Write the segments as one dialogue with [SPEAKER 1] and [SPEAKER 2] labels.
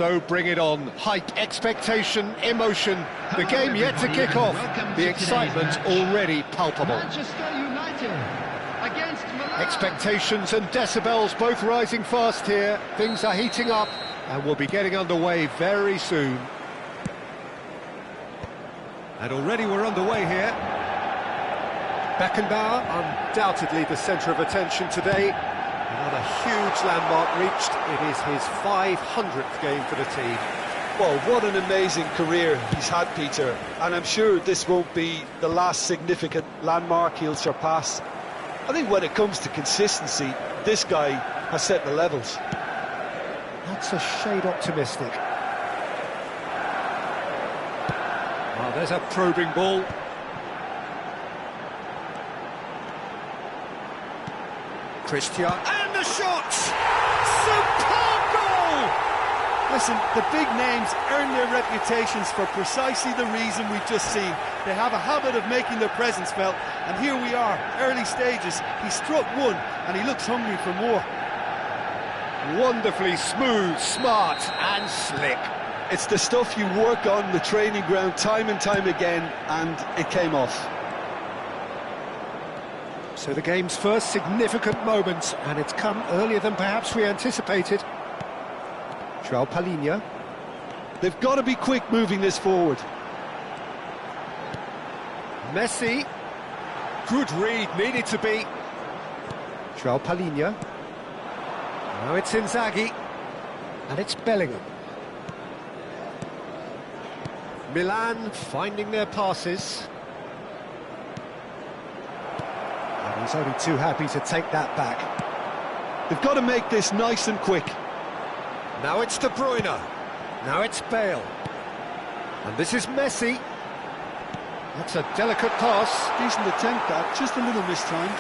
[SPEAKER 1] So bring it on. Hype, expectation, emotion. The game yet to kick off. The excitement already palpable.
[SPEAKER 2] Manchester United against Milan.
[SPEAKER 1] Expectations and decibels both rising fast here. Things are heating up and we'll be getting underway very soon. And already we're underway here. Beckenbauer, undoubtedly the centre of attention today. Another huge landmark reached. It is his 500th game for the team.
[SPEAKER 3] Well, what an amazing career he's had, Peter. And I'm sure this won't be the last significant landmark he'll surpass. I think when it comes to consistency, this guy has set the levels.
[SPEAKER 1] That's a shade optimistic. Well, there's a probing ball. Christian, and the shot! Superb goal!
[SPEAKER 4] Listen, the big names earn their reputations for precisely the reason we've just seen. They have a habit of making their presence felt, and here we are, early stages. He struck one, and he looks hungry for more.
[SPEAKER 1] Wonderfully smooth, smart and slick.
[SPEAKER 3] It's the stuff you work on the training ground time and time again, and it came off.
[SPEAKER 1] So the game's first significant moment, and it's come earlier than perhaps we anticipated. João Palhinha.
[SPEAKER 3] They've got to be quick moving this forward.
[SPEAKER 1] Messi. Good read, needed to be. João Palhinha. Now it's Inzaghi. And it's Bellingham. Milan finding their passes. And he's only too happy to take that back.
[SPEAKER 3] They've got to make this nice and quick.
[SPEAKER 1] Now it's De Bruyne. Now it's Bale. And this is Messi. That's a delicate pass.
[SPEAKER 3] Decent attempt, that, just a little mistimed.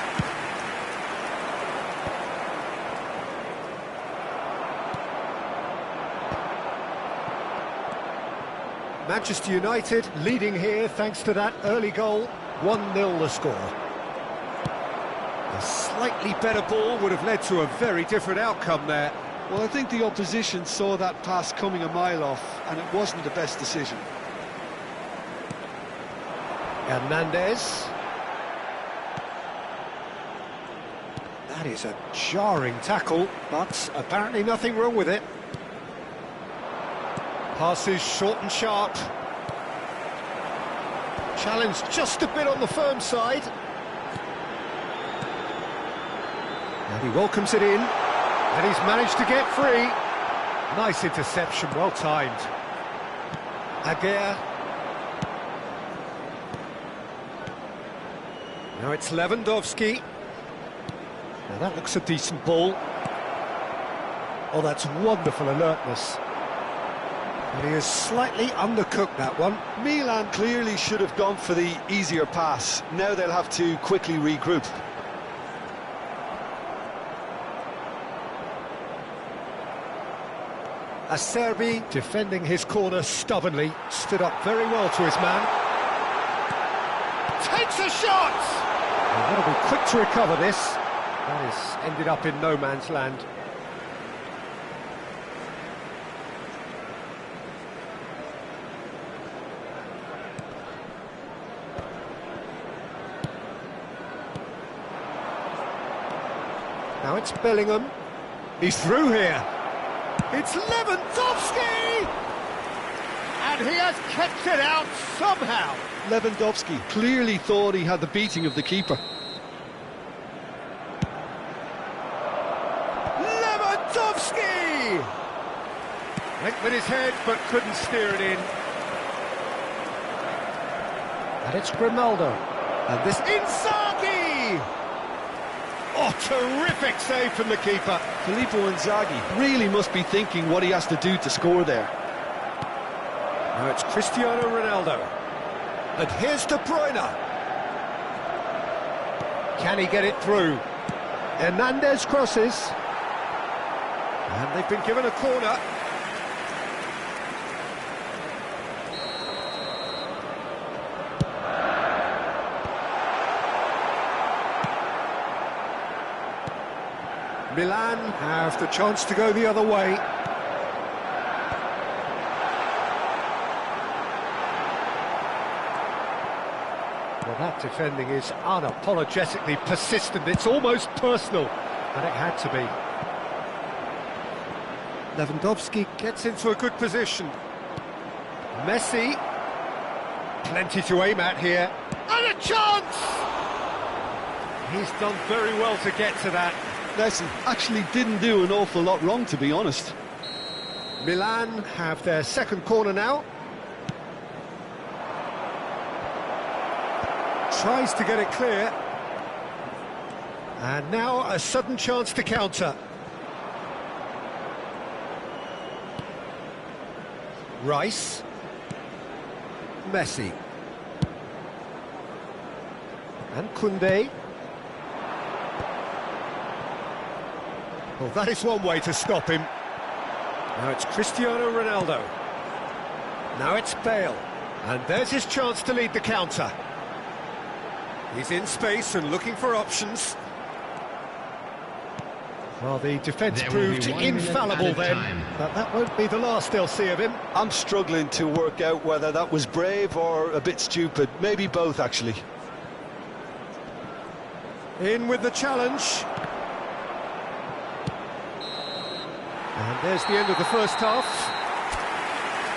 [SPEAKER 1] Manchester United leading here thanks to that early goal. 1-0 the score. A slightly better ball would have led to a very different outcome there.
[SPEAKER 3] Well, I think the opposition saw that pass coming a mile off, and it wasn't the best decision.
[SPEAKER 1] Hernandez. That is a jarring tackle, but apparently nothing wrong with it. Passes short and sharp. Challenge just a bit on the firm side. And he welcomes it in. And he's managed to get free. Nice interception, well timed. Aguirre. Now it's Lewandowski. Now that looks a decent ball. Oh, that's wonderful alertness. And he has slightly undercooked that one.
[SPEAKER 3] Milan clearly should have gone for the easier pass. Now they'll have to quickly regroup.
[SPEAKER 1] Acerbi defending his corner stubbornly, stood up very well to his man. Takes a shot! And that'll be quick to recover this. That has ended up in no man's land. Now it's Bellingham. He's through here. It's Lewandowski! And he has kept it out somehow.
[SPEAKER 3] Lewandowski clearly thought he had the beating of the keeper.
[SPEAKER 1] Lewandowski! Went with his head, but couldn't steer it in. And it's Grimaldo. And this Inzaghi! Oh, terrific save from the keeper.
[SPEAKER 3] Filippo Inzaghi really must be thinking what he has to do to score there.
[SPEAKER 1] Now it's Cristiano Ronaldo. And here's De Bruyne. Can he get it through? Hernandez crosses. And they've been given a corner. Milan have the chance to go the other way. Well, that defending is unapologetically persistent. It's almost personal, and it had to be. Lewandowski gets into a good position. Messi, plenty to aim at here, and a chance! He's done very well to get to that.
[SPEAKER 3] Messi actually didn't do an awful lot wrong, to be honest.
[SPEAKER 1] Milan have their second corner now. Tries to get it clear. And now a sudden chance to counter. Rice. Messi. And Koundé. Well, that is one way to stop him. Now it's Cristiano Ronaldo. Now it's Bale. And there's his chance to lead the counter. He's in space and looking for options. Well, the defence proved infallible then, but that won't be the last they'll see of him.
[SPEAKER 3] I'm struggling to work out whether that was brave or a bit stupid. Maybe both, actually.
[SPEAKER 1] In with the challenge. And there's the end of the first half.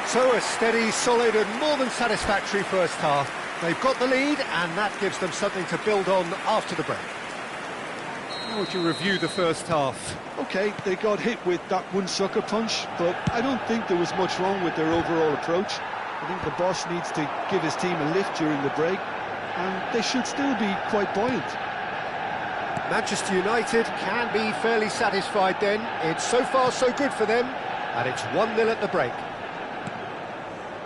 [SPEAKER 1] So a steady, solid and more than satisfactory first half. They've got the lead, and that gives them something to build on after the break. How would you review the first half?
[SPEAKER 3] OK, they got hit with that one sucker punch, but I don't think there was much wrong with their overall approach. I think the boss needs to give his team a lift during the break, and they should still be quite buoyant.
[SPEAKER 1] Manchester United can be fairly satisfied then. It's so far so good for them, and it's 1-0 at the break.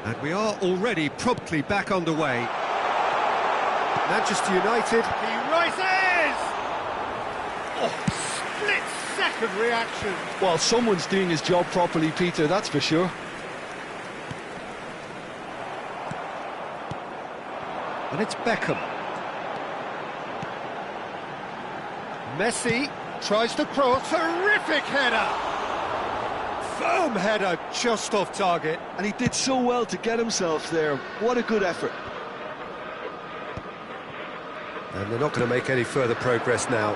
[SPEAKER 1] And we are already promptly back underway. Manchester United, he rises! Oh, split-second reaction.
[SPEAKER 3] Well, someone's doing his job properly, Peter, that's for sure.
[SPEAKER 1] And it's Beckham. Messi tries to cross, terrific header! Firm header, just off target.
[SPEAKER 3] And he did so well to get himself there. What a good effort.
[SPEAKER 1] And they're not going to make any further progress now.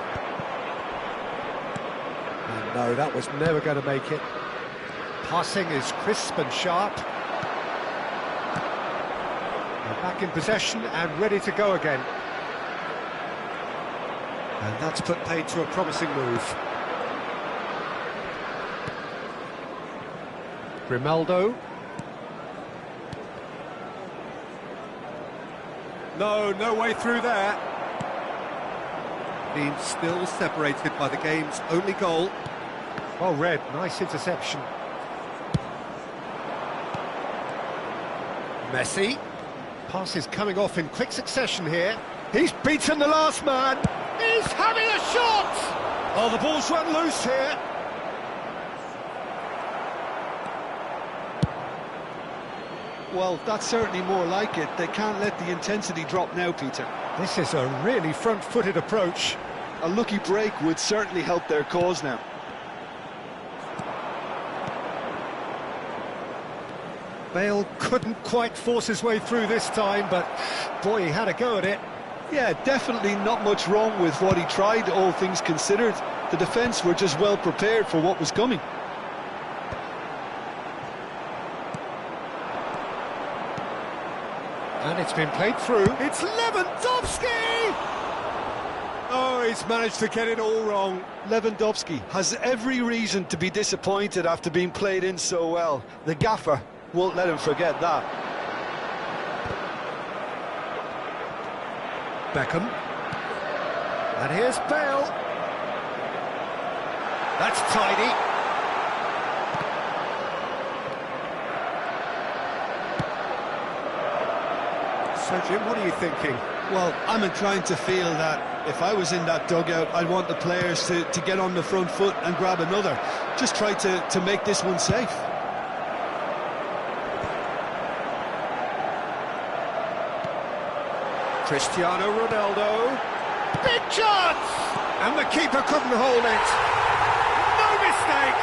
[SPEAKER 1] And no, that was never going to make it. Passing is crisp and sharp. They're back in possession and ready to go again. And that's put paid to a promising move. Grimaldo. No way through there. Being still separated by the game's only goal. Well read, nice interception. Messi. Pass is coming off in quick succession here. He's beaten the last man. He's having a shot! Oh, the ball's run loose here.
[SPEAKER 3] Well, that's certainly more like it. They can't let the intensity drop now, Peter.
[SPEAKER 1] This is a really front-footed approach.
[SPEAKER 3] A lucky break would certainly help their cause now.
[SPEAKER 1] Bale couldn't quite force his way through this time, but boy, he had a go at it.
[SPEAKER 3] Yeah, definitely not much wrong with what he tried, all things considered. The defence were just well prepared for what was coming.
[SPEAKER 1] And it's been played through. It's Lewandowski! Oh, he's managed to get it all wrong.
[SPEAKER 3] Lewandowski has every reason to be disappointed after being played in so well. The gaffer won't let him forget that.
[SPEAKER 1] Beckham. And here's Bale. That's tidy. So, Jim, what are you thinking?
[SPEAKER 3] Well, I'm inclined to feel that if I was in that dugout, I'd want the players to get on the front foot and grab another. Just try to make this one safe.
[SPEAKER 1] Cristiano Ronaldo. Big chance! And the keeper couldn't hold it. No mistake!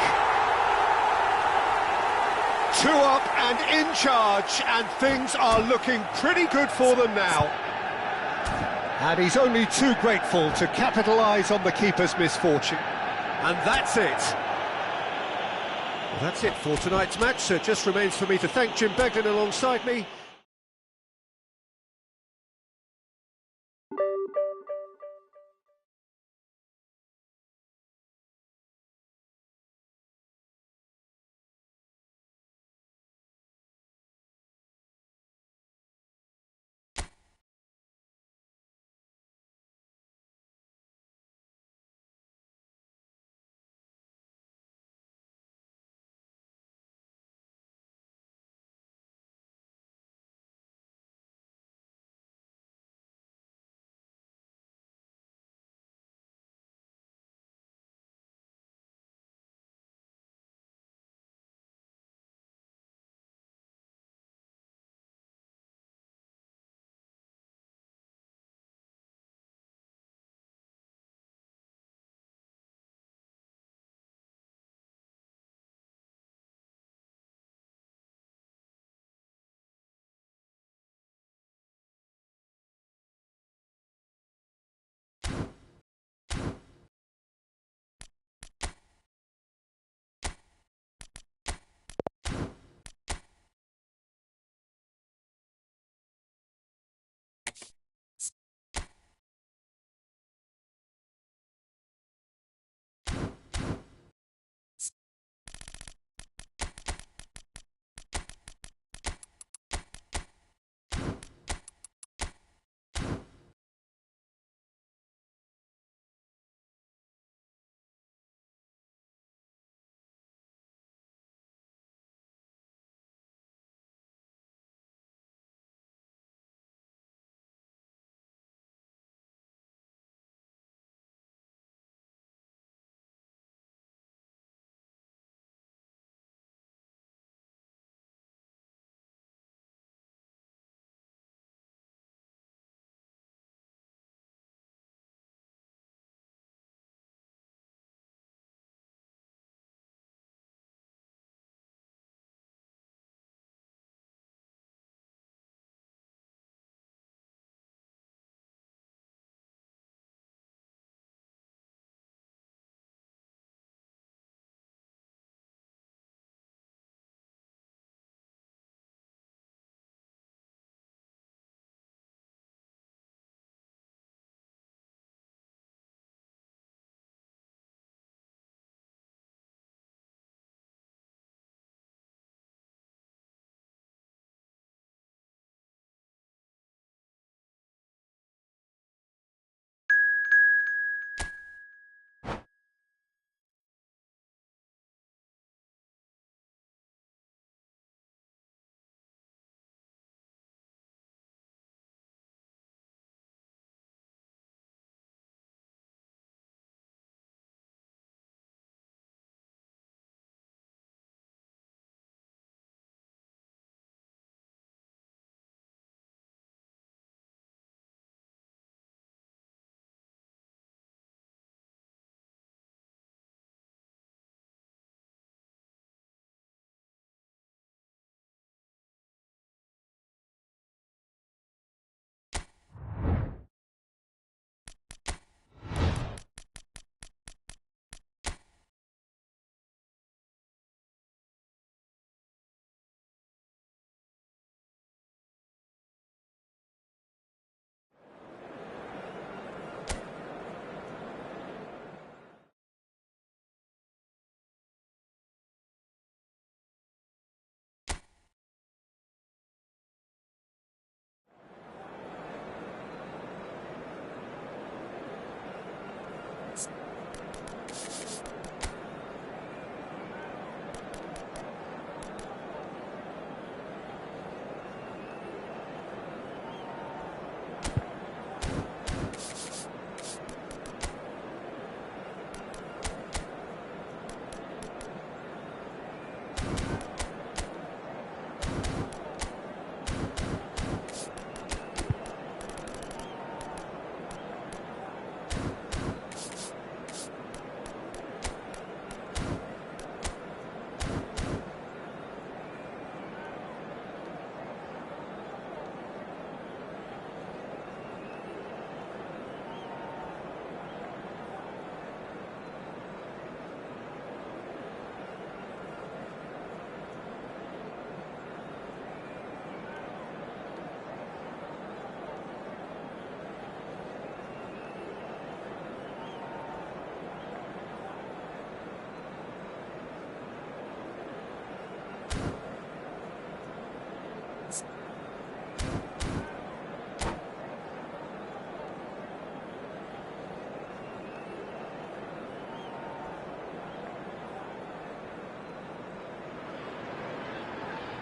[SPEAKER 1] 2 up and in charge, and things are looking pretty good for them now. And he's only too grateful to capitalise on the keeper's misfortune. And that's it. Well, that's it for tonight's match, so it just remains for me to thank Jim Beglin alongside me.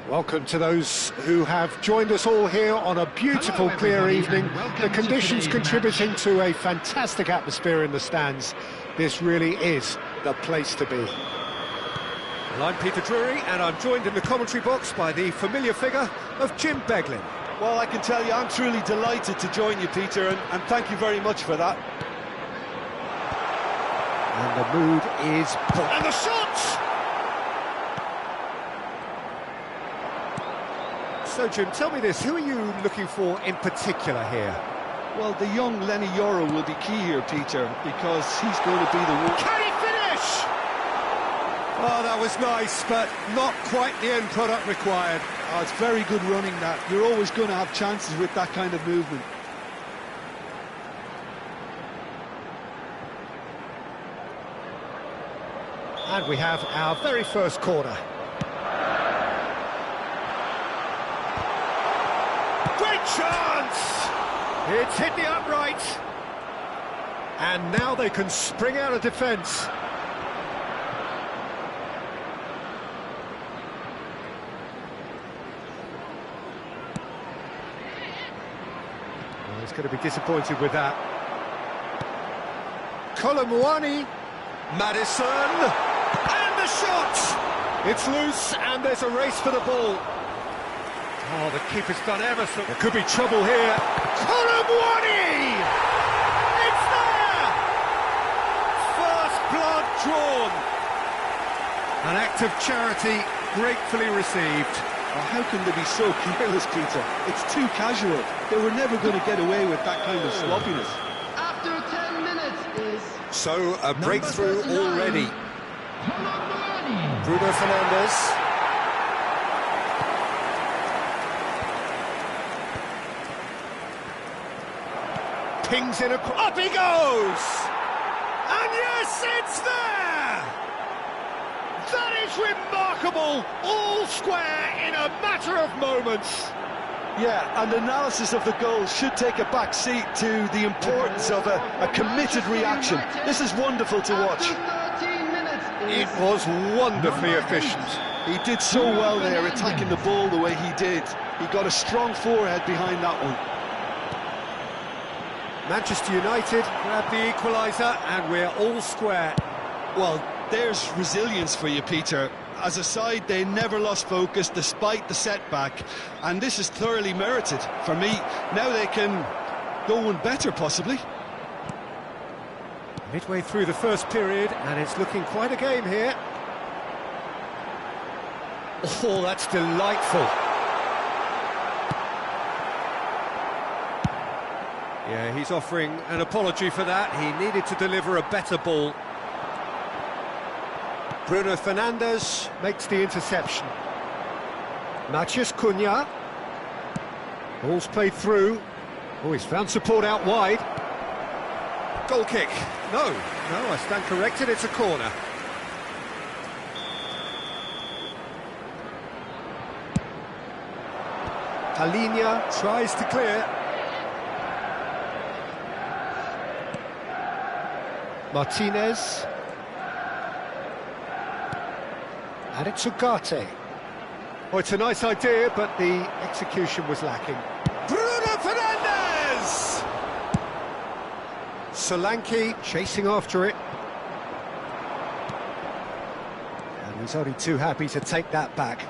[SPEAKER 1] Welcome to those who have joined us all here on a beautiful, clear evening. The conditions contributing to a fantastic atmosphere in the stands. This really is the place to be.
[SPEAKER 5] Well, I'm Peter Drury, and I'm joined in the commentary box by the familiar figure of Jim Beglin.
[SPEAKER 3] Well, I can tell you, I'm truly delighted to join you, Peter, and thank you very much for that.
[SPEAKER 1] And the mood is...
[SPEAKER 5] And the shots! So, Jim, tell me this, who are you looking for in particular here?
[SPEAKER 3] Well, the young Lenny Yoro will be key here, Peter, because he's going to be the one...
[SPEAKER 5] Can he finish? Oh, that was nice, but not quite the end product required.
[SPEAKER 3] Oh, it's very good running, that. You're always going to have chances with that kind of movement.
[SPEAKER 1] And we have our very first corner.
[SPEAKER 5] Great chance! It's hit the upright.
[SPEAKER 1] And now they can spring out of defence. Well, he's going to be disappointed with that. Kolomwani.
[SPEAKER 5] Madison! And the shot!
[SPEAKER 1] It's loose, and there's a race for the ball.
[SPEAKER 5] Oh, the keeper's done ever so...
[SPEAKER 1] There could be trouble here.
[SPEAKER 5] Kolomwani! It's there! First blood drawn.
[SPEAKER 1] An act of charity gratefully received.
[SPEAKER 3] Oh, how can they be so careless, Peter? It's too casual. They were never going to get away with that kind of sloppiness.
[SPEAKER 2] After 10 minutes is...
[SPEAKER 5] So, a breakthrough
[SPEAKER 2] 39.
[SPEAKER 5] already.
[SPEAKER 2] Konami.
[SPEAKER 5] Bruno Fernandes.
[SPEAKER 1] Pings in a...
[SPEAKER 5] Up he goes! And yes, it's there! That is remarkable! All square in a matter of moments.
[SPEAKER 3] Yeah, and analysis of the goal should take a back seat to the importance of a committed reaction. This is wonderful to watch.
[SPEAKER 2] After 13 minutes
[SPEAKER 1] It
[SPEAKER 2] is...
[SPEAKER 1] was wonderfully efficient.
[SPEAKER 3] He did so well there, attacking the ball the way he did. He got a strong forehead behind that one.
[SPEAKER 1] Manchester United grab the equaliser, and we're all square.
[SPEAKER 3] Well, there's resilience for you, Peter. As a side, they never lost focus despite the setback, and this is thoroughly merited for me. Now they can go one better, possibly.
[SPEAKER 1] Midway through the first period, and it's looking quite a game here.
[SPEAKER 5] Oh, that's delightful. Yeah, he's offering an apology for that. He needed to deliver a better ball.
[SPEAKER 1] Bruno Fernandes makes the interception. Matheus Cunha. Ball's played through. Oh, he's found support out wide.
[SPEAKER 5] Goal kick. No, I stand corrected, it's a corner.
[SPEAKER 1] Palinha tries to clear. Martinez. And it's Ugarte. Oh, it's a nice idea, but the execution was lacking.
[SPEAKER 5] Bruno Fernandes!
[SPEAKER 1] Solanke chasing after it. And he's only too happy to take that back.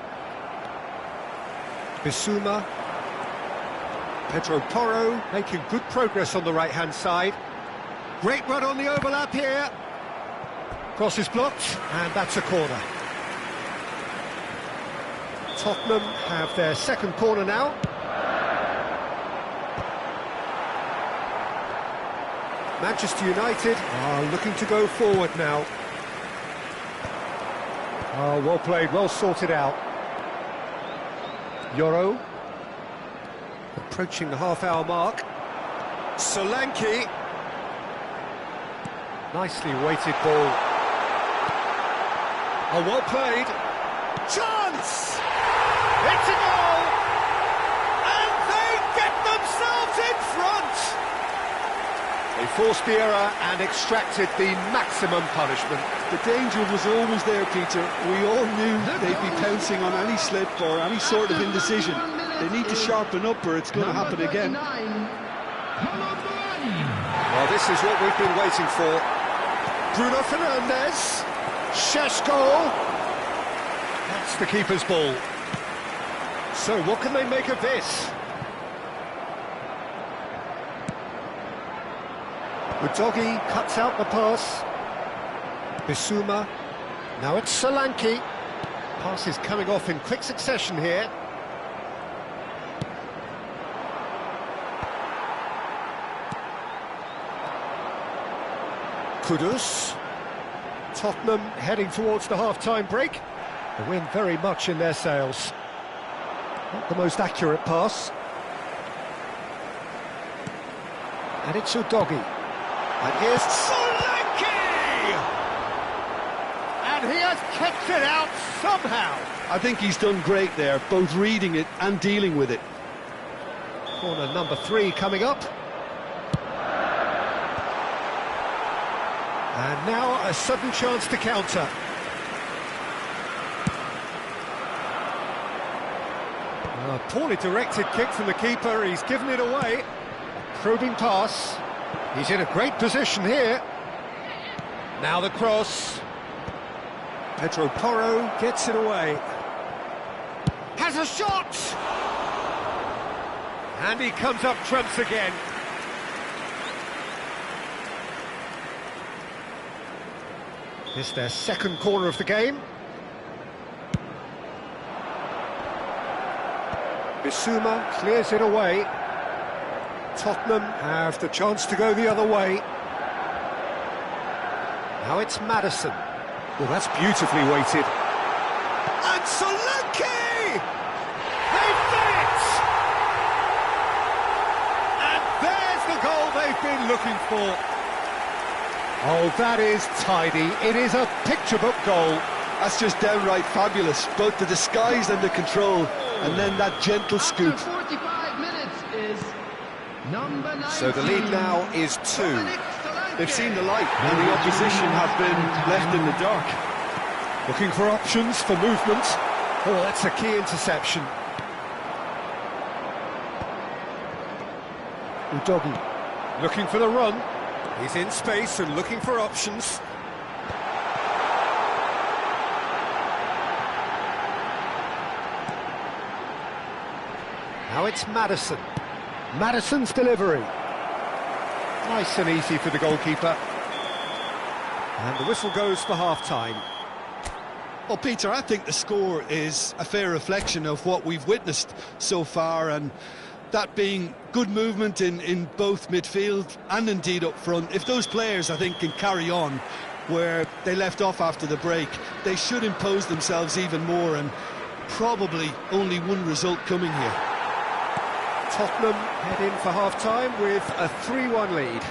[SPEAKER 1] Bissouma. Pedro Porro making good progress on the right-hand side. Great run on the overlap here. Cross is blocked, and that's a corner. Tottenham have their second corner now. Manchester United are looking to go forward now. Oh, well played, well sorted out. Yoro. Approaching the half-hour mark. Solanke. Nicely weighted ball. Oh, well played.
[SPEAKER 5] Chance! It's a goal! And they get themselves in front!
[SPEAKER 1] They forced the error and extracted the maximum punishment.
[SPEAKER 3] The danger was always there, Peter. We all knew they'd be pouncing on any slip or any sort of indecision. They need to sharpen up or it's going to happen again.
[SPEAKER 1] Well, this is what we've been waiting for. Bruno Fernandes. Šeško. That's the keeper's ball. So what can they make of this? Udogi cuts out the pass. Bissouma. Now it's Solanke. Pass is coming off in quick succession here. Kudus. Tottenham heading towards the half-time break. The wind very much in their sails. Not the most accurate pass. And it's Udogi. And here's Solanke! And he has kept it out somehow.
[SPEAKER 3] I think he's done great there, both reading it and dealing with it.
[SPEAKER 1] Corner number 3 coming up. And now a sudden chance to counter. A poorly directed kick from the keeper, he's given it away. A probing pass. He's in a great position here. Now the cross. Pedro Porro gets it away. Has a shot! And he comes up trumps again. It's their second corner of the game. Bissouma clears it away. Tottenham have the chance to go the other way. Now it's Maddison. Well, that's beautifully weighted. And Solanke! They've done it! And there's the goal they've been looking for. Oh, that is tidy. It is a picture-book goal.
[SPEAKER 3] That's just downright fabulous, both the disguise and the control, and then that gentle scoop.
[SPEAKER 2] After 45 minutes is number 19.
[SPEAKER 1] So the lead now is 2.
[SPEAKER 3] They've seen the light, and the opposition have been left in the dark.
[SPEAKER 1] Looking for options for movement. Oh, that's a key interception. Udogi looking for the run. He's in space and looking for options. Now it's Maddison. Maddison's delivery. Nice and easy for the goalkeeper. And the whistle goes for half-time.
[SPEAKER 3] Well, Peter, I think the score is a fair reflection of what we've witnessed so far, and that being good movement in both midfield and indeed up front. If those players, I think, can carry on where they left off after the break, they should impose themselves even more, and probably only one result coming here.
[SPEAKER 1] Tottenham head in for half-time with a 3-1 lead.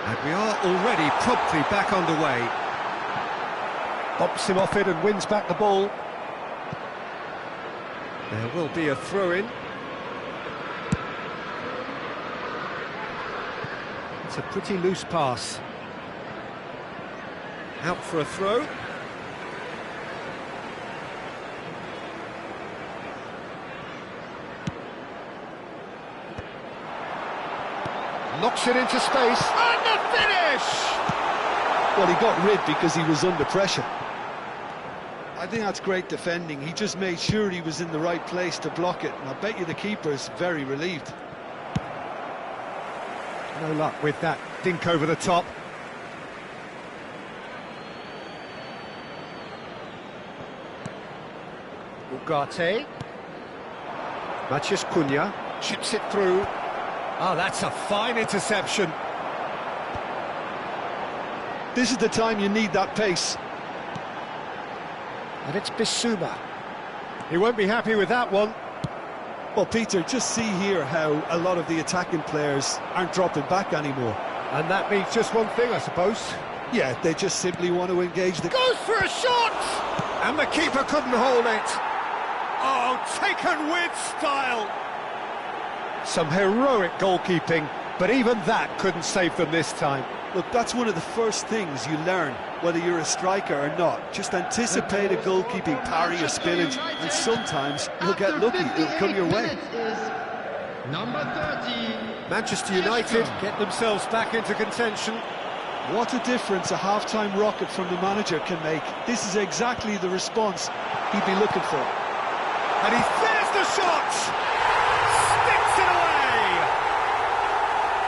[SPEAKER 1] And we are already promptly back underway. Bumps him off it and wins back the ball. There will be a throw-in. It's a pretty loose pass. Out for a throw. Knocks it into space. And the finish!
[SPEAKER 3] Well, he got rid because he was under pressure. I think that's great defending. He just made sure he was in the right place to block it, and I bet you the keeper's very relieved.
[SPEAKER 1] No luck with that dink over the top. Ugarte. Matheus Cunha chips it through. Oh, that's a fine interception.
[SPEAKER 3] This is the time you need that pace.
[SPEAKER 1] And it's Bissouma. He won't be happy with that one.
[SPEAKER 3] Well, Peter, just see here how a lot of the attacking players aren't dropping back anymore.
[SPEAKER 1] And that means just one thing, I suppose.
[SPEAKER 3] Yeah, they just simply want to engage the...
[SPEAKER 1] Goes for a shot! And the keeper couldn't hold it. Oh, taken with style. Some heroic goalkeeping. but even that couldn't save them this time.
[SPEAKER 4] Look, that's one of the first things you learn, whether you're a striker or not. Just anticipate a goalkeeping parry or spillage, and sometimes you'll get lucky, it'll come your way.
[SPEAKER 2] Number 30.
[SPEAKER 1] Manchester United get themselves back into contention.
[SPEAKER 4] What a difference a half-time rocket from the manager can make. This is exactly the response he'd be looking for.
[SPEAKER 5] And there's the shot! Sticks it away!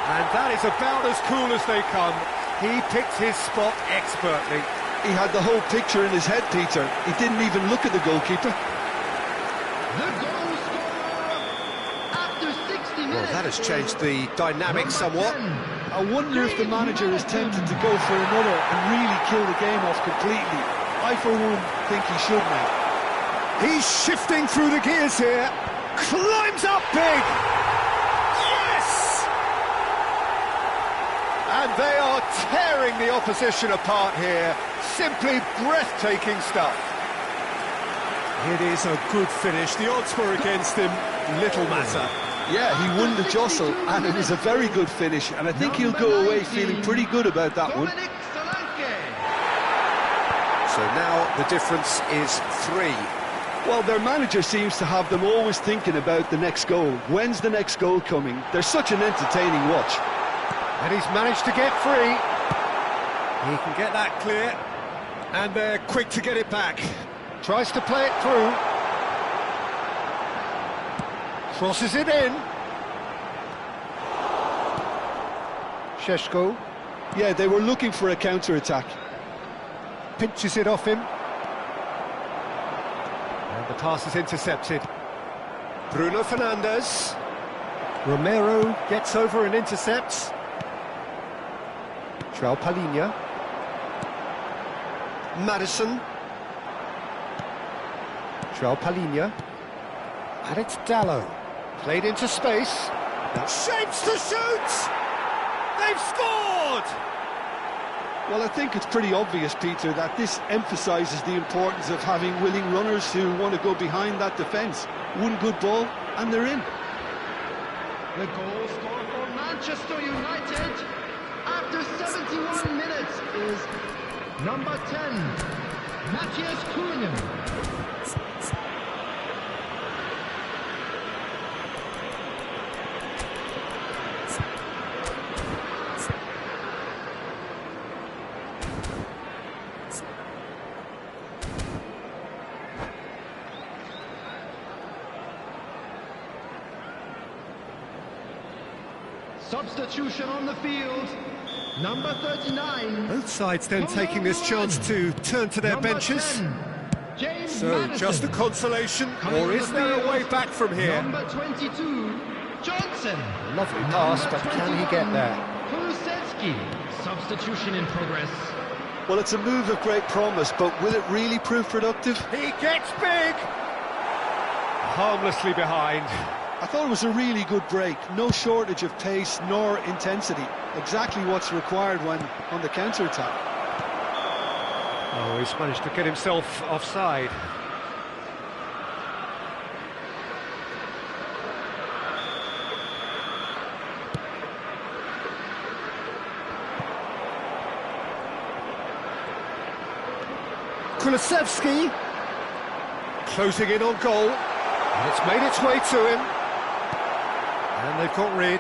[SPEAKER 1] And that is about as cool as they come. He picked his spot expertly.
[SPEAKER 3] He had the whole picture in his head, Peter. He didn't even look at the goalkeeper.
[SPEAKER 2] The goal scorer after 60 minutes.
[SPEAKER 1] Well, that has changed the dynamic somewhat.
[SPEAKER 4] I wonder if the manager is tempted to go for another and really kill the game off completely. I, for one, think he should now.
[SPEAKER 1] He's shifting through the gears here. Climbs up big. Yes! And they are tearing the opposition apart here. Simply breathtaking stuff. It is a good finish. The odds were against him. Little matter.
[SPEAKER 3] Yeah, he won the jostle, and it was a very good finish, and I think he'll go away feeling pretty good about that one.
[SPEAKER 1] So now the difference is 3.
[SPEAKER 3] Well, their manager seems to have them always thinking about the next goal. When's the next goal coming? They're such an entertaining watch.
[SPEAKER 1] And he's managed to get free. He can get that clear. And they're quick to get it back. Tries to play it through. Crosses it in. Šeško.
[SPEAKER 3] Yeah, they were looking for a counter-attack.
[SPEAKER 1] Pinches it off him. And the pass is intercepted. Bruno Fernandes. Romero gets over and intercepts. João Palhinha. Madison. João Palhinha. And it's Dallo. Played into space.
[SPEAKER 5] Shapes to shoot! They've scored!
[SPEAKER 3] Well, I think it's pretty obvious, Peter, that this emphasises the importance of having willing runners who want to go behind that defence. One good ball, and they're in.
[SPEAKER 2] The goal scorer for Manchester United after 71 minutes is number 10, Matthias Cunha. Substitution on the field, number 39.
[SPEAKER 1] Both sides then taking this chance to turn to their
[SPEAKER 2] Number
[SPEAKER 1] benches.
[SPEAKER 2] 10,
[SPEAKER 1] So,
[SPEAKER 2] Madison.
[SPEAKER 1] just a consolation,
[SPEAKER 2] Coming
[SPEAKER 1] or
[SPEAKER 2] on
[SPEAKER 1] is
[SPEAKER 2] the
[SPEAKER 1] there a
[SPEAKER 2] field,
[SPEAKER 1] way back from here?
[SPEAKER 2] Number 22, Johnson.
[SPEAKER 1] Lovely pass,
[SPEAKER 2] Number
[SPEAKER 1] but can he get
[SPEAKER 2] 21,
[SPEAKER 1] there?
[SPEAKER 2] Kulusevski. Substitution in progress.
[SPEAKER 3] Well, it's a move of great promise, but will it really prove productive?
[SPEAKER 1] He gets big! Harmlessly behind.
[SPEAKER 3] I thought it was a really good break. No shortage of pace nor intensity. Exactly what's required when on the counter-attack.
[SPEAKER 1] Oh, he's managed to get himself offside. Kulusevski closing in on goal, and it's made its way to him. And they've got rid.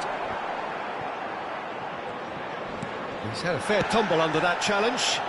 [SPEAKER 1] He's had a fair tumble under that challenge.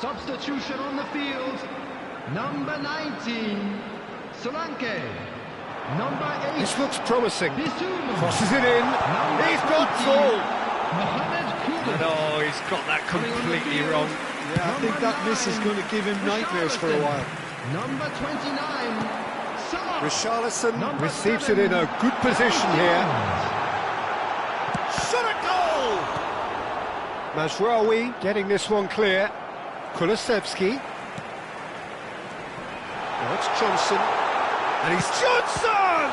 [SPEAKER 2] Substitution on the field, number 19, Solanke. Number 8,
[SPEAKER 1] This looks promising.
[SPEAKER 2] Bissouma.
[SPEAKER 1] Crosses it in.
[SPEAKER 2] Number
[SPEAKER 1] He's got
[SPEAKER 2] 20,
[SPEAKER 1] full.
[SPEAKER 2] Mohamed Kudus.
[SPEAKER 1] And oh, he's got that completely wrong.
[SPEAKER 3] Yeah, I think that miss is going to give him nightmares for a while.
[SPEAKER 2] Number 29, Salah.
[SPEAKER 1] Richarlison
[SPEAKER 2] Number
[SPEAKER 1] receives
[SPEAKER 2] 7,
[SPEAKER 1] it in a good position here.
[SPEAKER 5] Shot a goal!
[SPEAKER 1] Mazraoui getting this one clear. Kulusevski. Now it's Johnson. And he's
[SPEAKER 5] Johnson!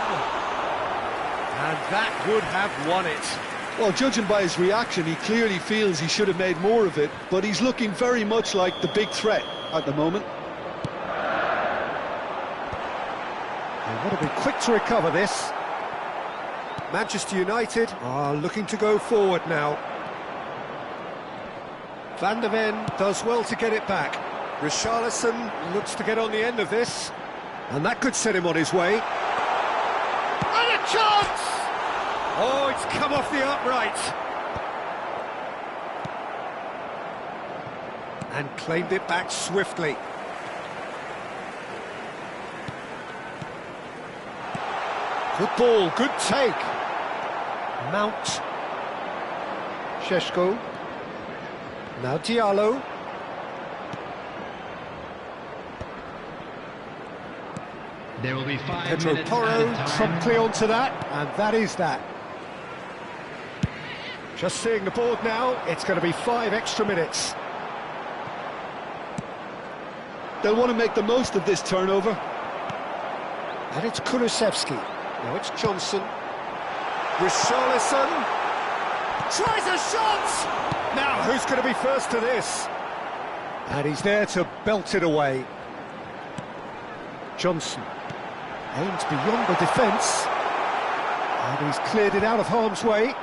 [SPEAKER 1] And that would have won it.
[SPEAKER 3] Well, judging by his reaction, he clearly feels he should have made more of it, but he's looking very much like the big threat at the moment.
[SPEAKER 1] They've got to be quick to recover this. Manchester United are looking to go forward now. Van der Ven does well to get it back. Richarlison looks to get on the end of this, and that could set him on his way.
[SPEAKER 5] And a chance!
[SPEAKER 1] Oh, it's come off the upright. And claimed it back swiftly. Good ball, good take. Mount. Šeško. Now Diallo.
[SPEAKER 2] There will be 5
[SPEAKER 1] Pedro
[SPEAKER 2] minutes
[SPEAKER 1] Porro
[SPEAKER 2] added time.
[SPEAKER 1] promptly onto that, and that is that. Just seeing the board now, it's going to be 5 extra minutes.
[SPEAKER 3] They'll want to make the most of this turnover.
[SPEAKER 1] And it's Kulusevski. Now it's Johnson. Richarlison tries a shot! Now, who's going to be first to this? And he's there to belt it away. Johnson aims beyond the defence. And he's cleared it out of harm's way.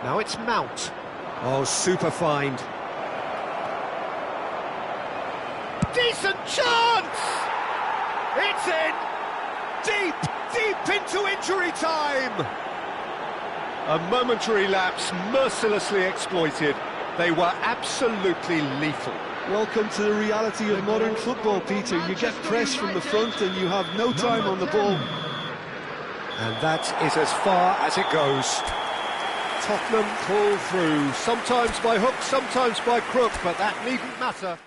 [SPEAKER 1] Now it's Mount. Oh, super find.
[SPEAKER 5] Decent chance! It's in! Deep, deep into injury time!
[SPEAKER 1] A momentary lapse mercilessly exploited. They were absolutely lethal.
[SPEAKER 3] Welcome to the reality of modern football, Peter. You get pressed from the front and you have no time on the ball.
[SPEAKER 1] And that is as far as it goes. Tottenham pull through, sometimes by hook, sometimes by crook, but that needn't matter.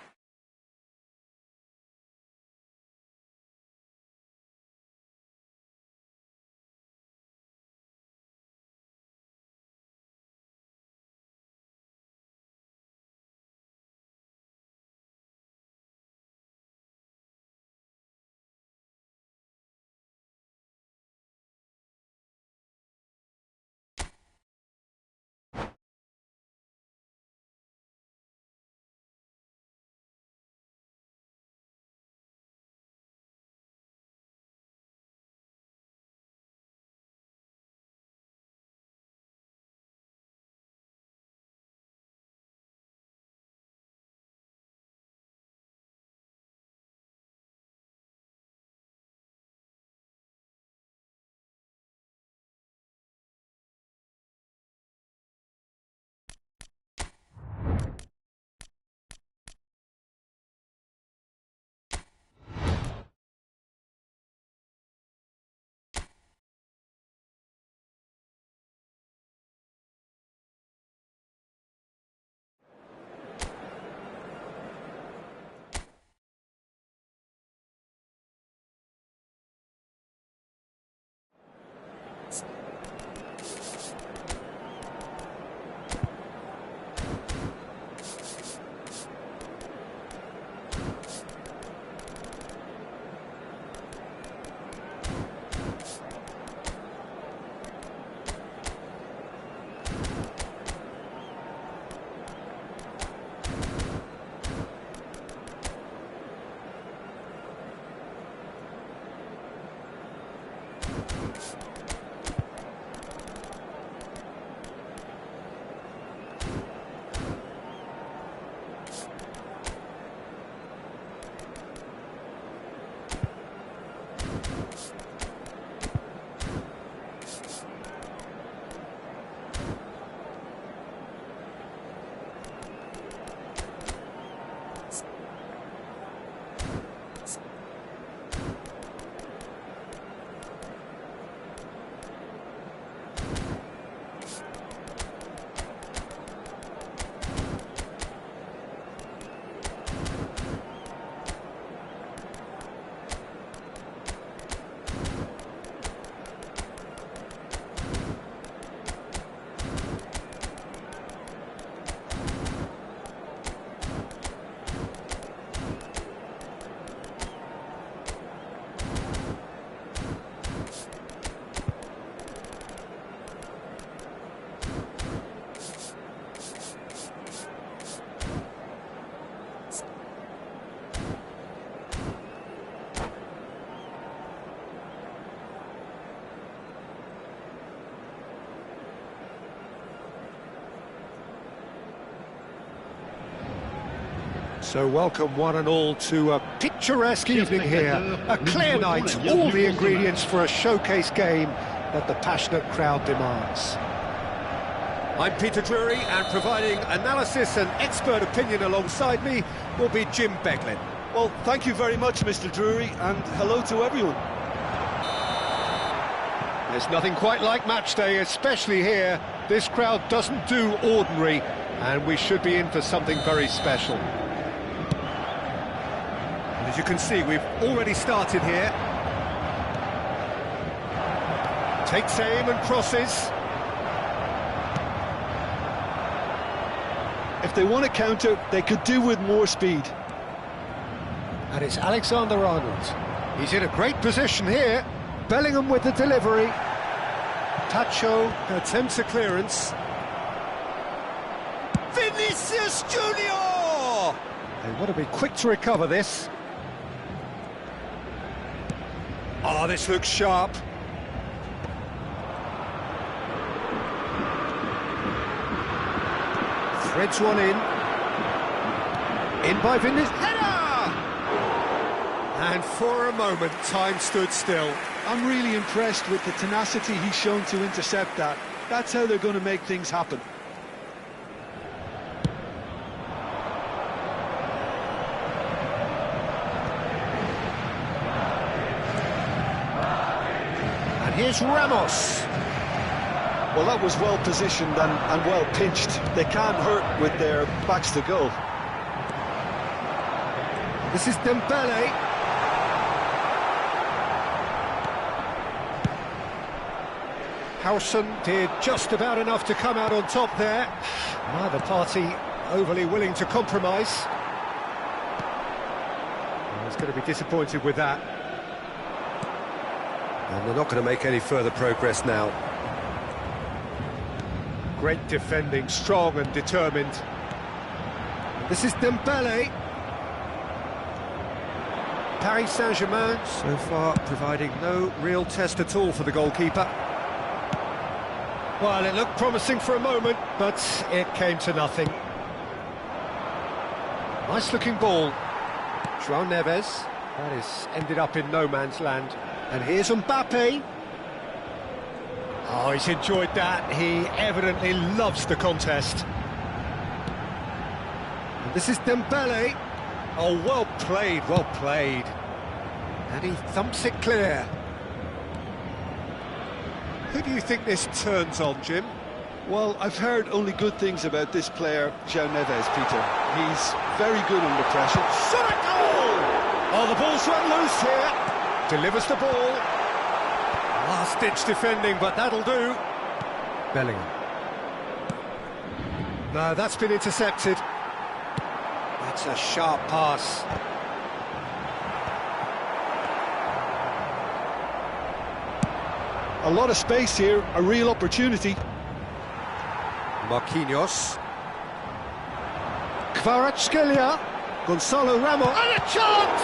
[SPEAKER 1] So welcome one and all to a picturesque evening here. A clear night, all the ingredients for a showcase game that the passionate crowd demands. I'm Peter Drury, and providing analysis and expert opinion alongside me will be Jim Beglin.
[SPEAKER 3] Well, thank you very much, Mr. Drury, and hello to everyone.
[SPEAKER 1] There's nothing quite like match day, especially here. This crowd doesn't do ordinary, and we should be in for something very special. And as you can see, we've already started here. Takes aim and crosses.
[SPEAKER 3] If they want to counter, they could do with more speed.
[SPEAKER 1] And it's Alexander-Arnold. He's in a great position here. Bellingham with the delivery. Tacho attempts a clearance.
[SPEAKER 5] Vinicius Junior!
[SPEAKER 1] They want to be quick to recover this. Oh, this looks sharp. Threads one in. In by Vinicius. Header! And for a moment, time stood still.
[SPEAKER 3] I'm really impressed with the tenacity he's shown to intercept that. That's how they're going to make things happen.
[SPEAKER 1] And here's Ramos.
[SPEAKER 3] Well, that was well positioned and well pinched. They can't hurt with their backs to goal.
[SPEAKER 1] This is Dembele. Howson did just about enough to come out on top there. Neither party overly willing to compromise. He's going to be disappointed with that. And they're not going to make any further progress now. Great defending, strong and determined. This is Dembele. Paris Saint-Germain so far providing no real test at all for the goalkeeper. Well, it looked promising for a moment, but it came to nothing. Nice looking ball. João Neves. That is ended up in no man's land. And here's Mbappe. Oh, he's enjoyed that. He evidently loves the contest. And this is Dembele. Oh, well played, well played. And he thumps it clear. Who do you think this turns on, Jim?
[SPEAKER 3] Well, I've heard only good things about this player, João Neves, Peter. He's very good under pressure.
[SPEAKER 1] Shot a goal! Oh, the ball's run loose here. Delivers the ball. Last-ditch defending, but that'll do. Bellingham. No, that's been intercepted. That's a sharp pass.
[SPEAKER 3] A lot of space here, a real opportunity.
[SPEAKER 1] Marquinhos. Kvaratskhelia. Gonzalo Ramos. And a chance!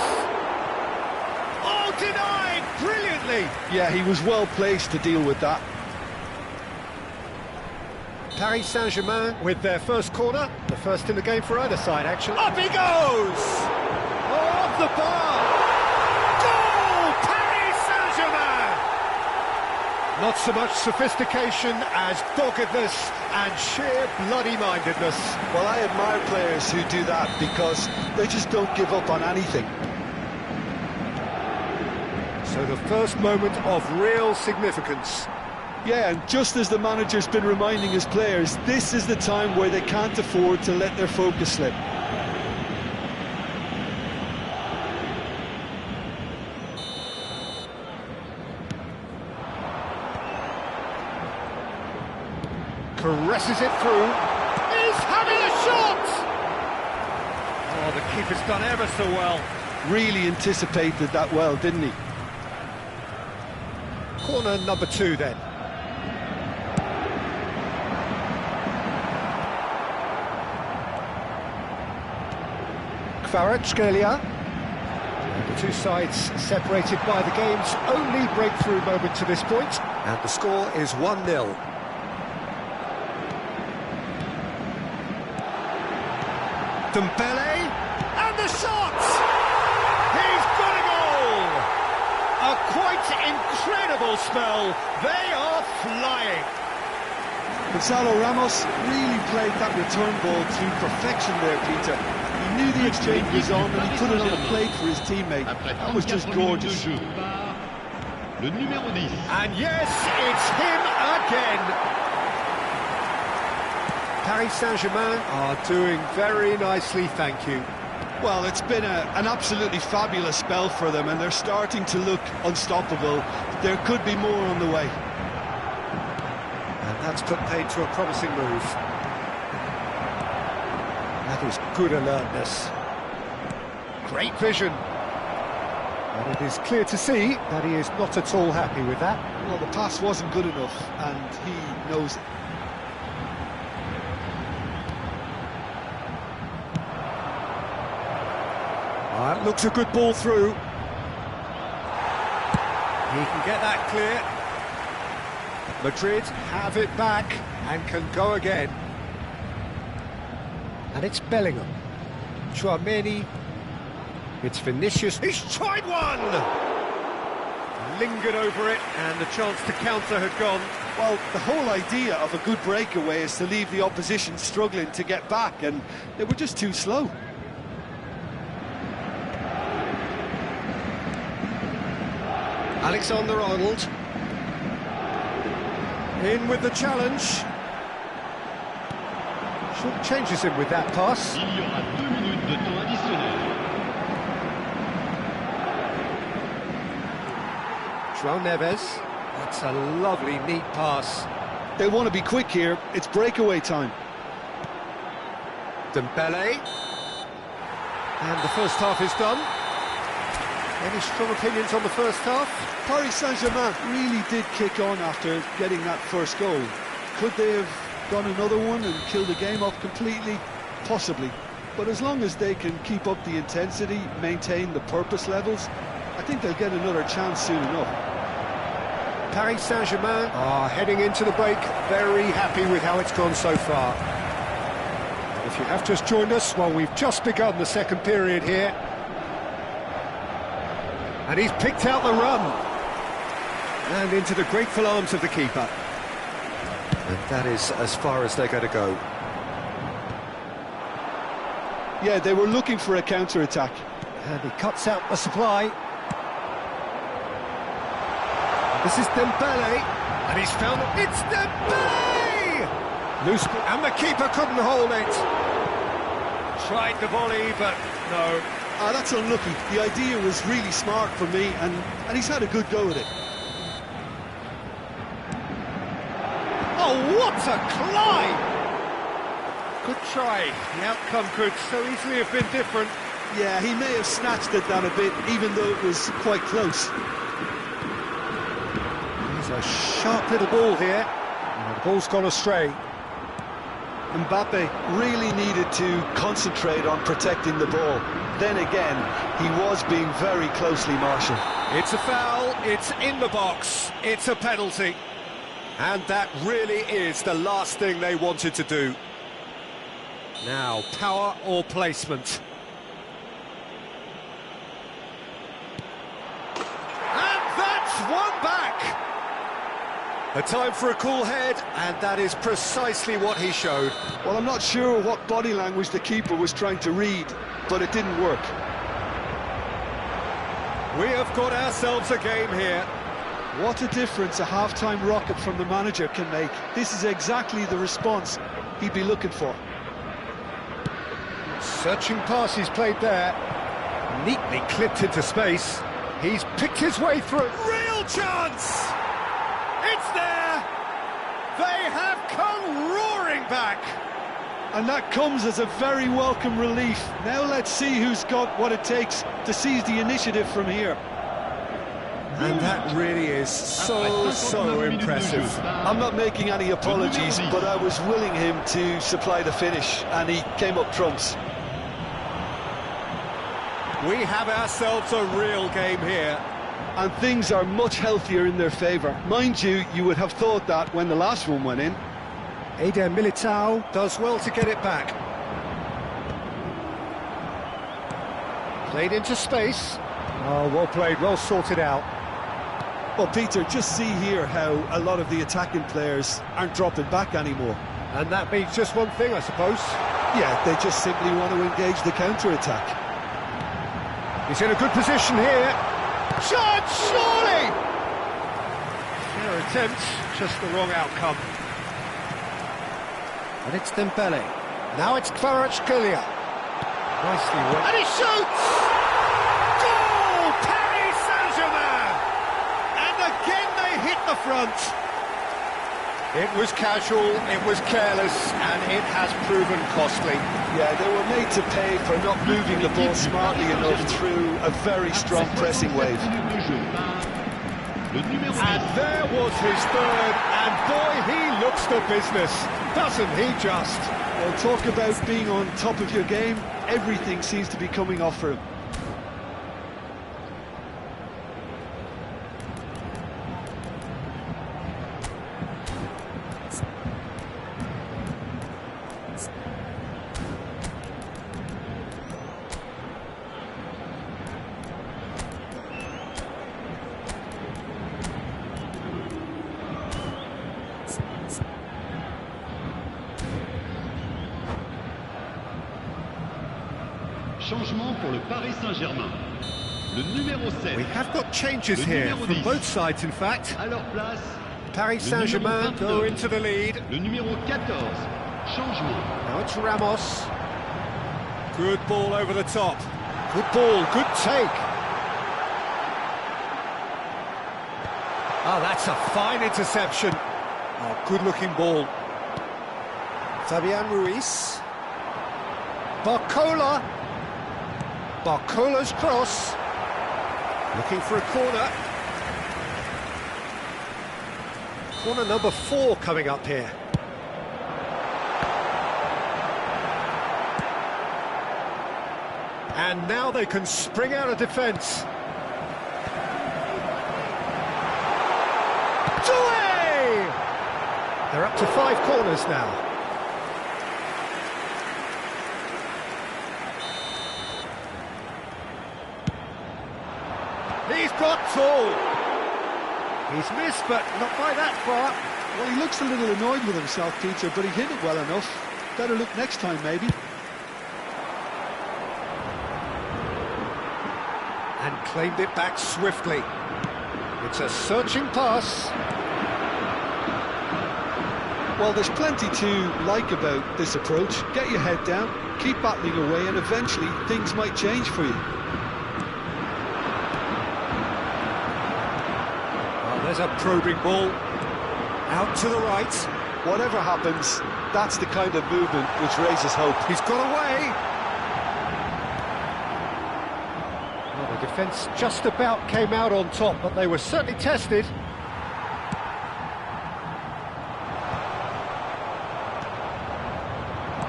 [SPEAKER 1] Oh, denied brilliantly.
[SPEAKER 3] Yeah, he was well placed to deal with that.
[SPEAKER 1] Paris Saint-Germain with their first corner. The first in the game for either side, actually. Up he goes! Oh, off the bar! Goal! Paris Saint-Germain! Not so much sophistication as doggedness and sheer bloody-mindedness.
[SPEAKER 3] Well, I admire players who do that because they just don't give up on anything.
[SPEAKER 1] So the first moment of real significance.
[SPEAKER 3] Yeah, and just as the manager's been reminding his players, this is the time where they can't afford to let their focus slip.
[SPEAKER 1] Caresses it through. He's having a shot! Oh, the keeper's done ever so well.
[SPEAKER 3] Really anticipated that well, didn't he?
[SPEAKER 1] Corner number 2 then. Kvaratskhelia. The two sides separated by the game's only breakthrough moment to this point. And the score is 1-0. Dembele,
[SPEAKER 5] spell. They are flying.
[SPEAKER 3] Gonzalo Ramos really played that return ball to perfection there, Peter. He knew the exchange was on and he put it on a plate for his teteammate. That was just gorgeous.
[SPEAKER 5] And yes, it's him again.
[SPEAKER 1] Paris Saint-Germain are doing very nicely, thank you.
[SPEAKER 3] Well, it's been an absolutely fabulous spell for them, and they're starting to look unstoppable. There could be more on the way.
[SPEAKER 1] And that's put paid to a promising move. That is good alertness. Great vision. And it is clear to see that he is not at all happy with that.
[SPEAKER 3] Well, the pass wasn't good enough, and he knows it.
[SPEAKER 1] That looks a good ball through. He can get that clear. Madrid have it back and can go again. And it's Bellingham. Chouameni. It's Vinicius.
[SPEAKER 5] He's tried one! Lingered over it, and the chance to counter had gone.
[SPEAKER 3] Well, the whole idea of a good breakaway is to leave the opposition struggling to get back, and they were just too slow.
[SPEAKER 1] Alexander-Arnold. In with the challenge. Short changes him with that pass.
[SPEAKER 2] Il y aura 2 minutes de temps additionnel.
[SPEAKER 1] João Neves. That's a lovely, neat pass.
[SPEAKER 3] They want to be quick here. It's breakaway time.
[SPEAKER 1] Dembele. And the first half is done. Any strong opinions on the first half?
[SPEAKER 3] Paris Saint-Germain really did kick on after getting that first goal. Could they have done another one and killed the game off completely? Possibly. But as long as they can keep up the intensity, maintain the purpose levels, I think they'll get another chance soon enough.
[SPEAKER 1] Paris Saint-Germain are heading into the break very happy with how it's gone so far. If you have just joined us, well, we've just begun the second period here. And he's picked out the run. And into the grateful arms of the keeper. And that is as far as they're going to go.
[SPEAKER 3] Yeah, they were looking for a counter-attack.
[SPEAKER 1] And he cuts out the supply. This is Dembele.
[SPEAKER 5] And he's found it. It's Dembele!
[SPEAKER 1] Loose, and the keeper couldn't hold it.
[SPEAKER 5] Tried the volley, but no.
[SPEAKER 3] That's unlucky. The idea was really smart for me, and he's had a good go at it.
[SPEAKER 5] Oh, what a climb! Good try. The outcome could so easily have been different.
[SPEAKER 3] Yeah, he may have snatched at that a bit, even though it was quite close.
[SPEAKER 1] It's a sharp little ball here. And the ball's gone astray.
[SPEAKER 3] Mbappe really needed to concentrate on protecting the ball. Then again, he was being very closely marshalled.
[SPEAKER 5] It's a foul, it's in the box, it's a penalty.
[SPEAKER 1] And that really is the last thing they wanted to do.
[SPEAKER 5] Now, power or placement? And that's one back!
[SPEAKER 1] A time for a cool head, and that is precisely what he showed.
[SPEAKER 3] Well, I'm not sure what body language the keeper was trying to read, but it didn't work.
[SPEAKER 5] We have got ourselves a game here.
[SPEAKER 3] What a difference a half-time rocket from the manager can make. This is exactly the response he'd be looking for.
[SPEAKER 1] Searching pass he's played there. Neatly clipped into space. He's picked his way through.
[SPEAKER 5] Real chance! It's there! They have come roaring back!
[SPEAKER 3] And that comes as a very welcome relief. Now let's see who's got what it takes to seize the initiative from here.
[SPEAKER 1] And that really is so impressive.
[SPEAKER 3] I'm not making any apologies, but I was willing him to supply the finish, and he came up trumps.
[SPEAKER 5] We have ourselves a real game here.
[SPEAKER 3] And things are much healthier in their favour. Mind you, you would have thought that when the last one went in.
[SPEAKER 1] Eder Militao does well to get it back. Played into space. Oh, well played, well sorted out.
[SPEAKER 3] Well, Peter, just see here how a lot of the attacking players aren't dropping back anymore.
[SPEAKER 1] And that means just one thing, I suppose.
[SPEAKER 3] Yeah, they just simply want to engage the counter-attack.
[SPEAKER 1] He's in a good position here. Shot, surely! Fair attempt, just the wrong outcome. And it's Dembele. Now it's Kvaratskhelia. Nicely worked. And he shoots! Goal! Paris Saint-Germain! And again they hit the front. It was casual, it was careless, and it has proven costly.
[SPEAKER 3] Yeah, they were made to pay for not moving the ball smartly enough through a very strong pressing wave.
[SPEAKER 1] And there was his third, and boy, he looks the business, doesn't he just?
[SPEAKER 3] Well, talk about being on top of your game, everything seems to be coming off for him.
[SPEAKER 6] Changement pour le Paris Saint-Germain. Le numéro 7.
[SPEAKER 1] We have got changes here, from both sides in fact.
[SPEAKER 6] À leur place,
[SPEAKER 1] Paris Saint-Germain go into the lead.
[SPEAKER 6] le numéro 14. Changement.
[SPEAKER 1] Now it's Ramos. Good ball over the top. Good ball, good take. Oh, that's a fine interception. Oh, good-looking ball. Fabian Ruiz. Barcola. Barcola's cross. Looking for a corner. Corner number 4 coming up here. And now they can spring out of defence. Doué! They're up to 5 corners now. He's got tall. He's missed, but not by that far.
[SPEAKER 3] Well, he looks a little annoyed with himself, Peter, but he hit it well enough. Better look next time, maybe.
[SPEAKER 1] And claimed it back swiftly. It's a searching pass.
[SPEAKER 3] Well, there's plenty to like about this approach. Get your head down, keep battling away, and eventually things might change for you.
[SPEAKER 1] There's a probing ball. Out to the right.
[SPEAKER 3] Whatever happens, that's the kind of movement which raises hope.
[SPEAKER 1] He's got away. Well, the defence just about came out on top, but they were certainly tested.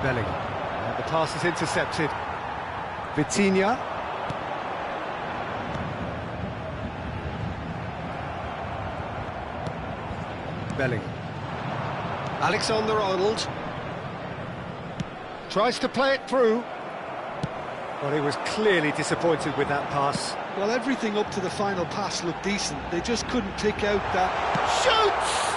[SPEAKER 1] Bellingham. And the pass is intercepted. Vitinha. Bellingham. Alexander-Arnold tries to play it through. Well, he was clearly disappointed with that pass.
[SPEAKER 3] Well, everything up to the final pass looked decent. They just couldn't pick out that...
[SPEAKER 1] Shoots!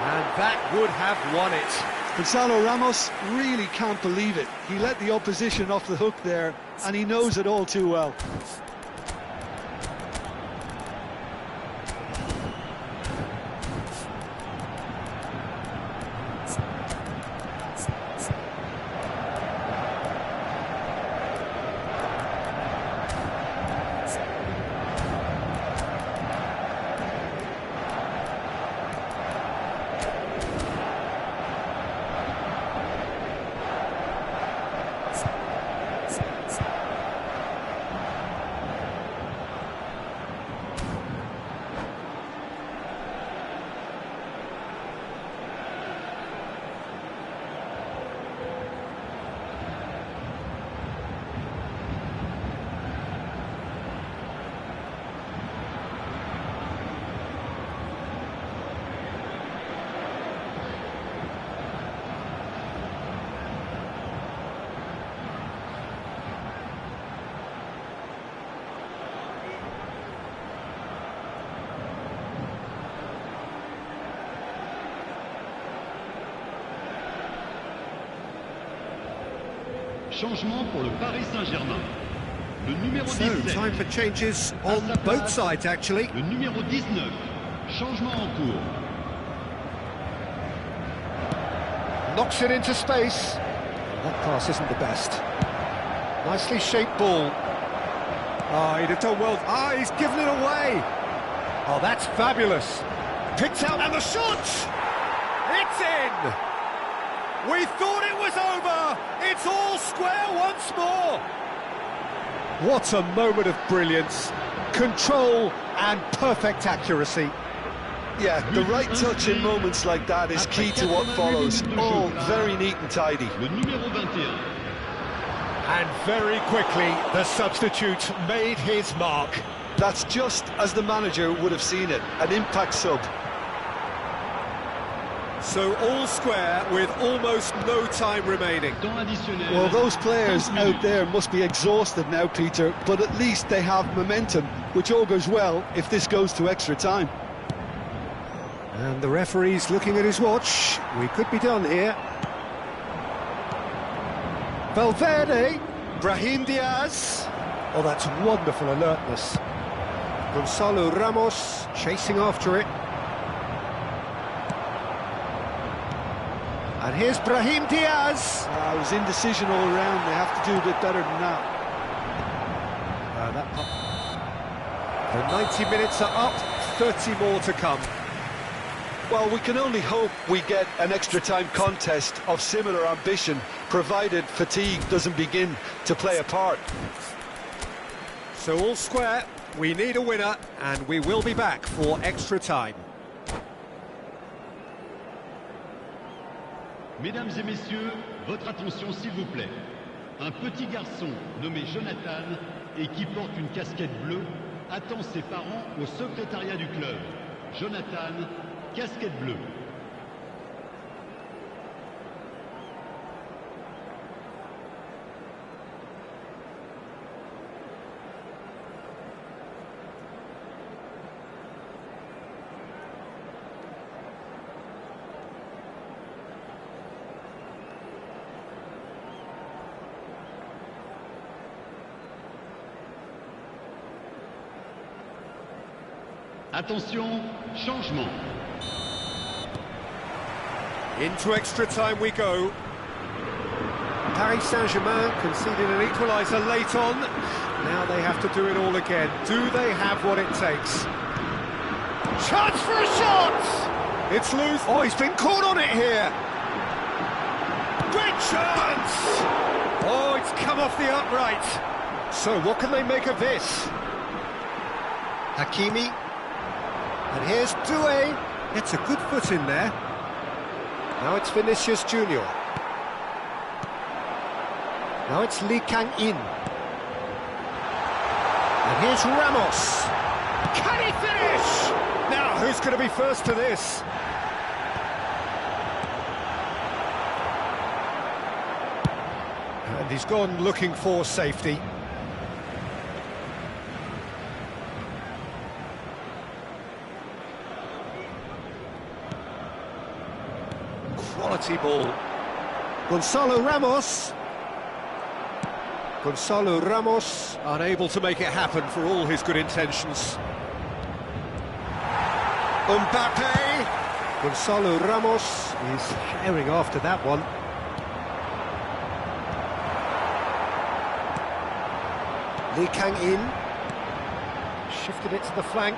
[SPEAKER 1] And that would have won it.
[SPEAKER 3] Gonzalo Ramos really can't believe it. He let the opposition off the hook there, and he knows it all too well.
[SPEAKER 6] Changement pour le Paris Saint-Germain. Le numéro
[SPEAKER 1] So,
[SPEAKER 6] 17.
[SPEAKER 1] time for changes on
[SPEAKER 6] À sa
[SPEAKER 1] both
[SPEAKER 6] place,
[SPEAKER 1] sides, actually.
[SPEAKER 6] Le numéro 19. Changement en cours.
[SPEAKER 1] Knocks it into space. That pass isn't the best. Nicely shaped ball. Oh, he'd have done well. Ah, he's given it away. Oh, that's fabulous. Picked out, and the shot! It's in! We thought it was over. It's all square once more. What a moment of brilliance. Control and perfect accuracy.
[SPEAKER 3] Yeah, the right touch in moments like that is key to what follows. All very neat and tidy.
[SPEAKER 6] Le numéro 21.
[SPEAKER 1] And very quickly, the substitute made his mark.
[SPEAKER 3] That's just as the manager would have seen it, an impact sub.
[SPEAKER 1] So all square with almost no time remaining.
[SPEAKER 6] Temps additionnel.
[SPEAKER 3] Well, those players
[SPEAKER 6] 30
[SPEAKER 3] out
[SPEAKER 6] minutes.
[SPEAKER 3] there must be exhausted now, Peter, but at least they have momentum, which augurs well if this goes to extra time.
[SPEAKER 1] And the referee's looking at his watch. We could be done here. Valverde, Brahim Diaz. Oh, that's wonderful alertness. Gonzalo Ramos chasing after it. And here's Brahim Diaz.
[SPEAKER 3] It was indecision all around. They have to do a bit better than that.
[SPEAKER 1] The 90 minutes are up, 30 more to come.
[SPEAKER 3] Well, we can only hope we get an extra-time contest of similar ambition, provided fatigue doesn't begin to play a part.
[SPEAKER 1] So all square, we need a winner, and we will be back for extra time.
[SPEAKER 6] Mesdames et messieurs, votre attention s'il vous plaît. Un petit garçon nommé Jonathan et qui porte une casquette bleue attend ses parents au secrétariat du club. Jonathan, casquette bleue. Attention, changement.
[SPEAKER 1] Into extra time we go. Paris Saint-Germain conceded an equaliser late on. Now they have to do it all again. Do they have what it takes? Chance for a shot! It's loose. Oh, he's been caught on it here. Great chance! Oh, it's come off the upright. So what can they make of this? Hakimi. And here's Doué. Gets a good foot in there. Now it's Vinicius Junior. Now it's Lee Kang-in. And here's Ramos. Can he finish? Now, who's going to be first to this? And he's gone looking for safety. Quality ball. Gonzalo Ramos. Gonzalo Ramos unable to make it happen for all his good intentions. Mbappe. Gonzalo Ramos is herring after that one. Lee Kang-in. Shifted it to the flank.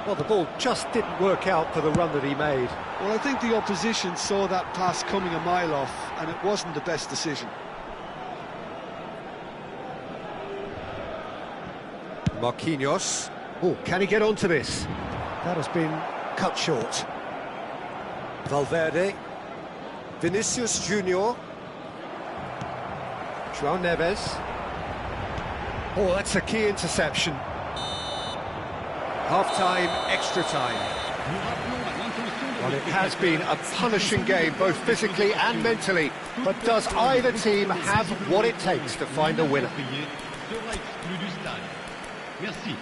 [SPEAKER 1] Well, the ball just didn't work out for the run that he made.
[SPEAKER 3] Well, I think the opposition saw that pass coming a mile off, and it wasn't the best decision.
[SPEAKER 1] Marquinhos. Oh, can he get onto this? That has been cut short. Valverde. Vinicius Junior. João Neves. Oh, that's a key interception. Half-time, extra time. Well, it has been a punishing game, both physically and mentally. But does either team have what it takes to find a winner?
[SPEAKER 6] Merci.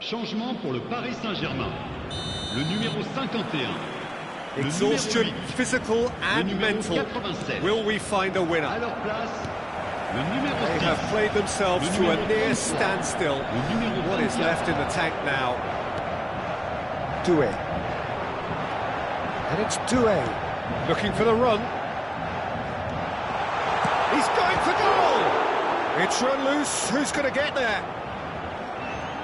[SPEAKER 6] Changement pour le Paris Saint-Germain. Le numéro 51. Le
[SPEAKER 1] Exhaustion,
[SPEAKER 6] numéro 8.
[SPEAKER 1] physical
[SPEAKER 6] Le
[SPEAKER 1] and
[SPEAKER 6] numéro
[SPEAKER 1] mental.
[SPEAKER 6] 87.
[SPEAKER 1] Will we find a winner?
[SPEAKER 6] À leur place, le numéro
[SPEAKER 1] They
[SPEAKER 6] 10.
[SPEAKER 1] have played themselves
[SPEAKER 6] Le
[SPEAKER 1] to a
[SPEAKER 6] numéro
[SPEAKER 1] near
[SPEAKER 6] 33.
[SPEAKER 1] standstill.
[SPEAKER 6] Le numéro
[SPEAKER 1] What is
[SPEAKER 6] 24.
[SPEAKER 1] left in the tank now? Doué. And it's Doué. Looking for the run. He's going for goal! It's run loose. Who's going to get there?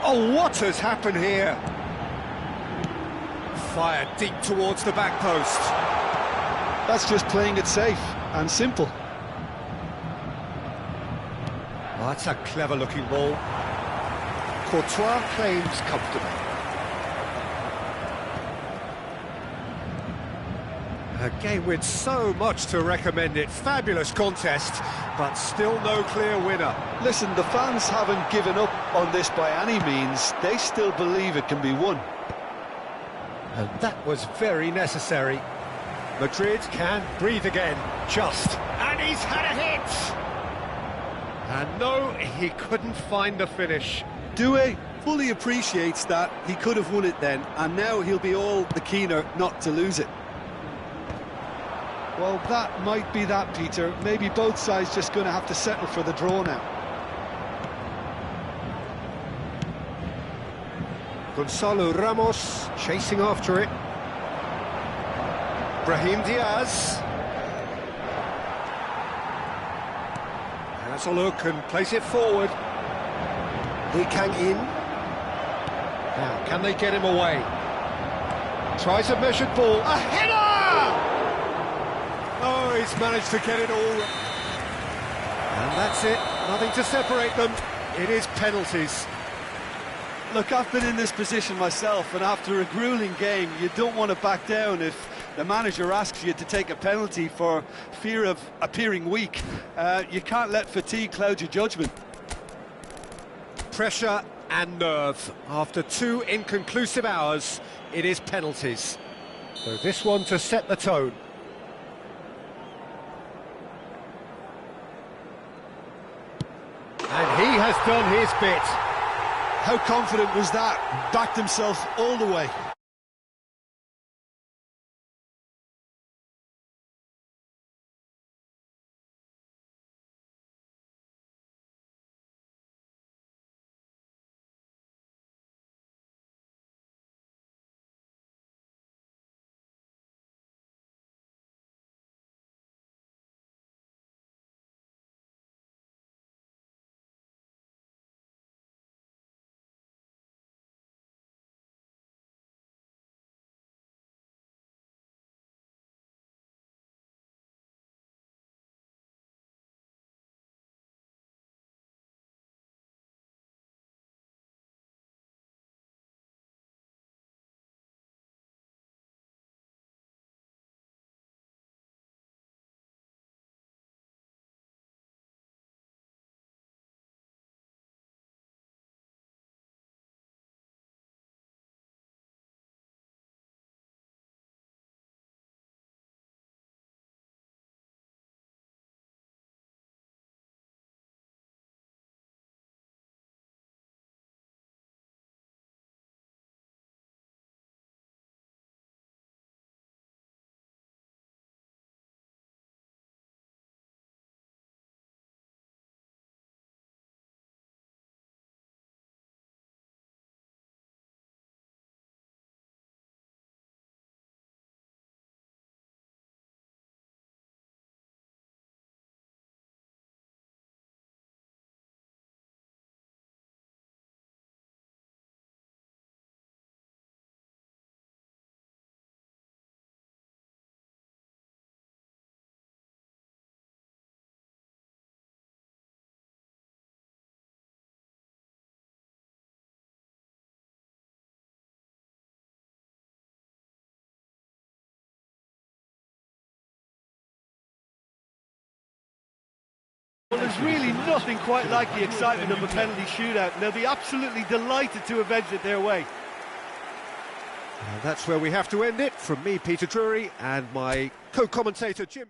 [SPEAKER 1] Oh, what has happened here? Fired deep towards the back post.
[SPEAKER 3] That's just playing it safe and simple.
[SPEAKER 1] Oh, that's a clever-looking ball. Courtois claims comfortably. A game with so much to recommend it. Fabulous contest, but still no clear winner.
[SPEAKER 3] Listen, the fans haven't given up on this by any means. They still believe it can be won.
[SPEAKER 1] And that was very necessary. Madrid can breathe again, just. And he's had a hit! And no, he couldn't find the finish.
[SPEAKER 4] Doué fully appreciates that he could have won it then, and now he'll be all the keener not to lose it.
[SPEAKER 3] Well, that might be that, Peter. Maybe both sides just going to have to settle for the draw now.
[SPEAKER 1] Gonzalo Ramos chasing after it. Brahim Diaz. Has a look and plays it forward. Lee Kang-in. Now, can they get him away? Tries a measured ball. A header! Oh, he's managed to get it all. And that's it. Nothing to separate them. It is penalties.
[SPEAKER 4] Look, I've been in this position myself, and after a grueling game, you don't want to back down if the manager asks you to take a penalty for fear of appearing weak. You can't let fatigue cloud your judgment.
[SPEAKER 1] Pressure and nerve. After 2 inconclusive hours, it is penalties. So this one to set the tone. And he has done his bit.
[SPEAKER 3] How confident was that? Backed himself all the way.
[SPEAKER 4] Well, there's really nothing quite like the excitement of a penalty shootout, and they'll be absolutely delighted to have edged it their way.
[SPEAKER 1] And that's where we have to end it. From me, Peter Drury, and my co-commentator, Jim.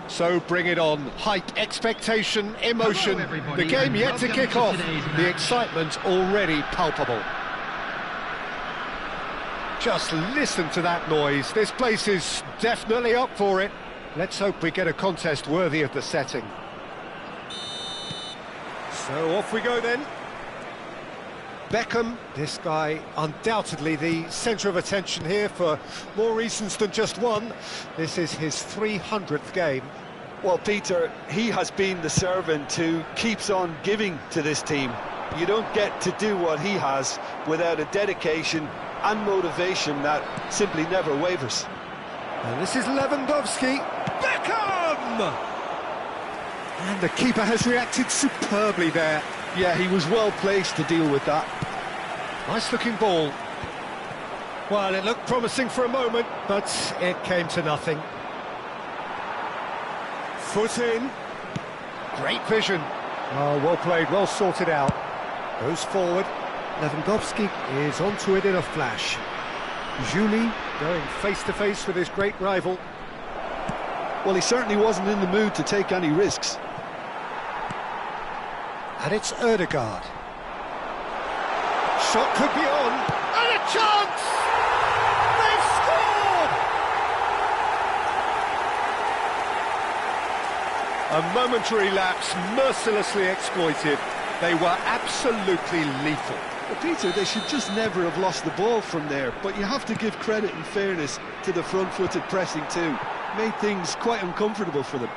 [SPEAKER 1] So bring it on. Hype, expectation, emotion.
[SPEAKER 2] Hello, everybody,
[SPEAKER 1] The game
[SPEAKER 2] and
[SPEAKER 1] yet to
[SPEAKER 2] welcome
[SPEAKER 1] kick
[SPEAKER 2] to
[SPEAKER 1] off.
[SPEAKER 2] today's
[SPEAKER 1] The
[SPEAKER 2] match.
[SPEAKER 1] excitement already palpable. Just listen to that noise. This place is definitely up for it. Let's hope we get a contest worthy of the setting. So off we go then. Beckham, this guy undoubtedly the centre of attention here for more reasons than just one. This is his 300th game.
[SPEAKER 3] Well, Peter, he has been the servant who keeps on giving to this team. You don't get to do what he has without a dedication and motivation that simply never wavers.
[SPEAKER 1] And this is Lewandowski. Beckham! And the keeper has reacted superbly there.
[SPEAKER 3] Yeah, he was well placed to deal with that.
[SPEAKER 1] Nice looking ball. Well, it looked promising for a moment, but it came to nothing. Foot in. Great vision. Oh, well played, well sorted out. Goes forward. Lewandowski is onto it in a flash. Juli going face-to-face with his great rival.
[SPEAKER 3] Well, he certainly wasn't in the mood to take any risks.
[SPEAKER 1] And it's Ødegaard. Shot could be on. And a chance! They've scored! A momentary lapse, mercilessly exploited. They were absolutely lethal.
[SPEAKER 3] Well, Peter, they should just never have lost the ball from there, but you have to give credit and fairness to the front-footed pressing too. Made things quite uncomfortable for them.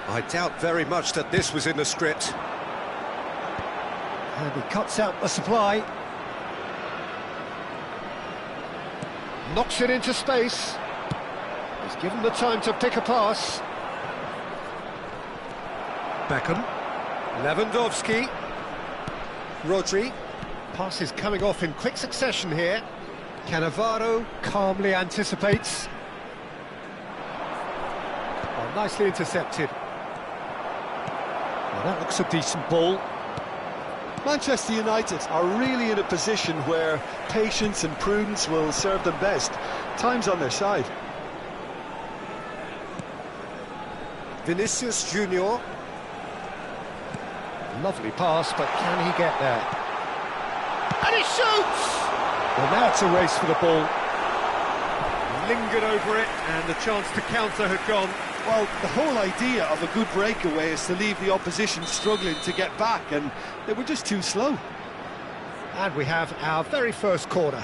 [SPEAKER 1] I doubt very much that this was in the script. And he cuts out the supply. Knocks it into space. He's given the time to pick a pass. Beckham. Lewandowski. Rodri. Pass is coming off in quick succession here. Cannavaro calmly anticipates. Oh, nicely intercepted. Well, that looks a decent ball.
[SPEAKER 3] Manchester United are really in a position where patience and prudence will serve them best. Time's on their side.
[SPEAKER 1] Vinicius Junior. Lovely pass, but can he get there? And he shoots! Well, now it's a race for the ball. Lingered over it, and the chance to counter had gone.
[SPEAKER 3] Well, the whole idea of a good breakaway is to leave the opposition struggling to get back, and they were just too slow.
[SPEAKER 1] And we have our very first corner.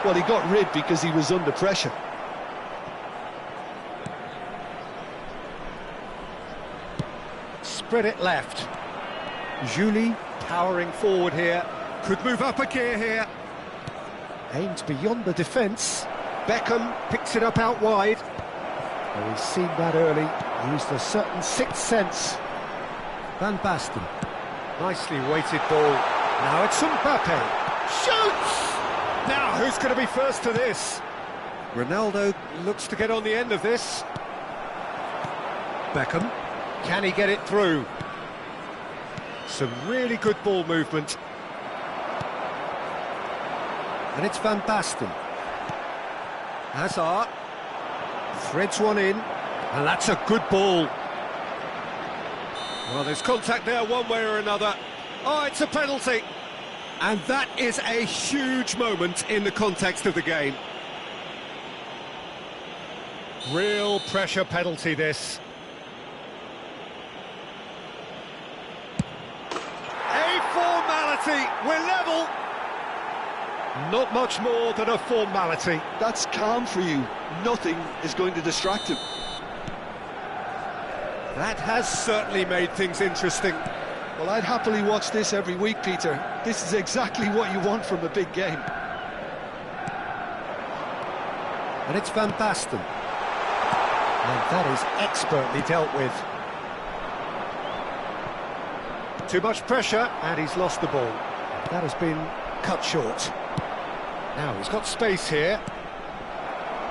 [SPEAKER 3] Well, he got rid because he was under pressure.
[SPEAKER 1] Spread it left. Juli powering forward here. Could move up a gear here. Aimed beyond the defence. Beckham picks it up out wide. Oh, he's seen that early. Used a certain sixth sense. Van Basten. Nicely weighted ball. Now it's Mbappe. Shoots! Now, who's going to be first to this? Ronaldo looks to get on the end of this. Beckham. Can he get it through? Some really good ball movement. And it's Van Basten. Hazard. Threads one in. And that's a good ball. Well, there's contact there one way or another. Oh, it's a penalty. And that is a huge moment in the context of the game. Real pressure penalty, this. A formality. We're level. Not much more than a formality.
[SPEAKER 3] That's calm for you. Nothing is going to distract him.
[SPEAKER 1] That has certainly made things interesting.
[SPEAKER 3] Well, I'd happily watch this every week, Peter. This is exactly what you want from a big game.
[SPEAKER 1] And it's Van Basten. And that is expertly dealt with. Too much pressure, and he's lost the ball. That has been cut short. Now he's got space here.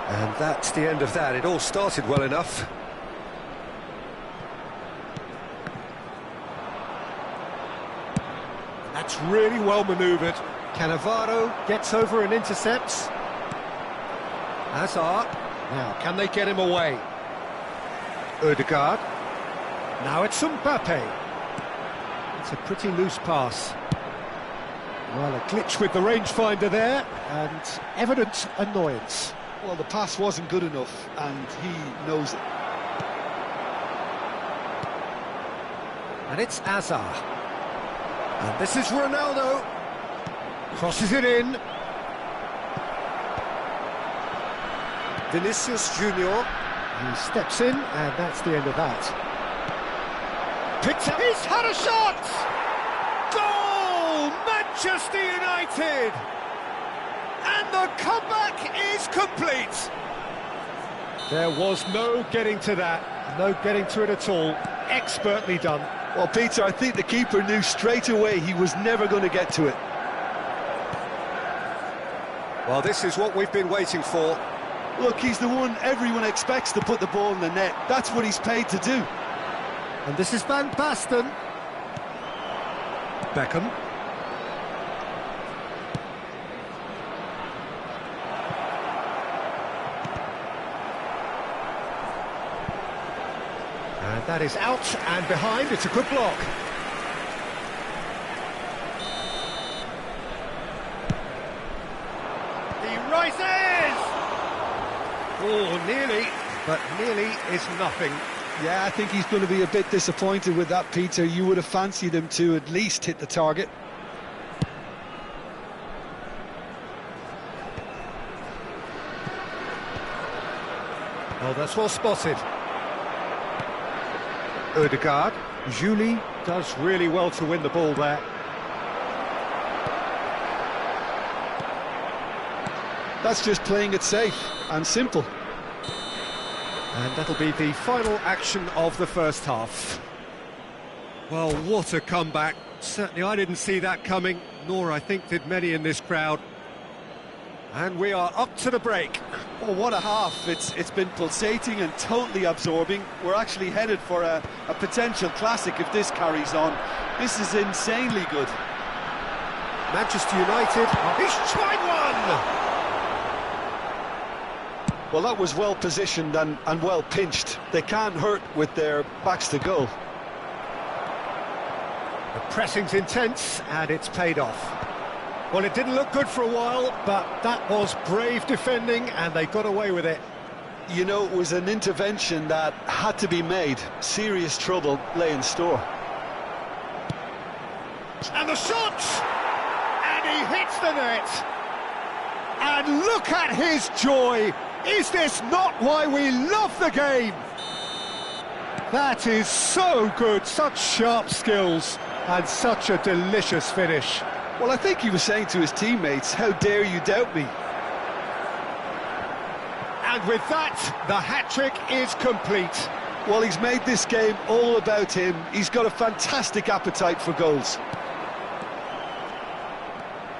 [SPEAKER 1] And that's the end of that. It all started well enough. That's really well manoeuvred. Cannavaro gets over and intercepts. Hazard. Now, can they get him away? Odegaard. Now it's Mbappe. It's a pretty loose pass. Well, a glitch with the rangefinder there, and evident annoyance.
[SPEAKER 3] Well, the pass wasn't good enough, and he knows it.
[SPEAKER 1] And it's Hazard. And this is Ronaldo. Crosses it in. Vinicius Junior. He steps in, and that's the end of that. Picked up.
[SPEAKER 5] He's had a shot! Goal! Manchester United! And the comeback is complete.
[SPEAKER 1] There was no getting to that, no getting to it at all. Expertly done.
[SPEAKER 3] Well, Peter, I think the keeper knew straight away he was never going to get to it.
[SPEAKER 1] Well, this is what we've been waiting for.
[SPEAKER 3] Look, he's the one everyone expects to put the ball in the net. That's what he's paid to do.
[SPEAKER 1] And this is Van Basten. Beckham. And that is out and behind. It's a good block.
[SPEAKER 5] He rises!
[SPEAKER 1] Oh, nearly, but nearly is nothing.
[SPEAKER 3] Yeah, I think he's going to be a bit disappointed with that, Peter. You would have fancied him to at least hit the target.
[SPEAKER 1] Oh, that's well spotted. Odegaard. Julie does really well to win the ball there.
[SPEAKER 3] That's just playing it safe and simple.
[SPEAKER 1] And that'll be the final action of the first half. Well, what a comeback. Certainly I didn't see that coming, nor I think did many in this crowd. And we are up to the break.
[SPEAKER 4] Oh, what a half. It's been pulsating and totally absorbing. We're actually headed for a potential classic if this carries on. This is insanely good.
[SPEAKER 1] Manchester United,
[SPEAKER 5] He's tried one!
[SPEAKER 3] Well, that was well positioned and well pinched. They can't hurt with their backs to goal.
[SPEAKER 1] the pressing's intense and it's paid off. Well, it didn't look good for a while, but that was brave defending and they got away with it.
[SPEAKER 3] You know, it was an intervention that had to be made. Serious trouble lay in store.
[SPEAKER 5] And the shot! And he hits the net! And look at his joy! Is this not why we love the game?
[SPEAKER 1] That is so good, such sharp skills and such a delicious finish.
[SPEAKER 3] Well, I think he was saying to his teammates, how dare you doubt me?
[SPEAKER 1] And with that, the hat-trick is complete.
[SPEAKER 3] Well, he's made this game all about him. He's got a fantastic appetite for goals.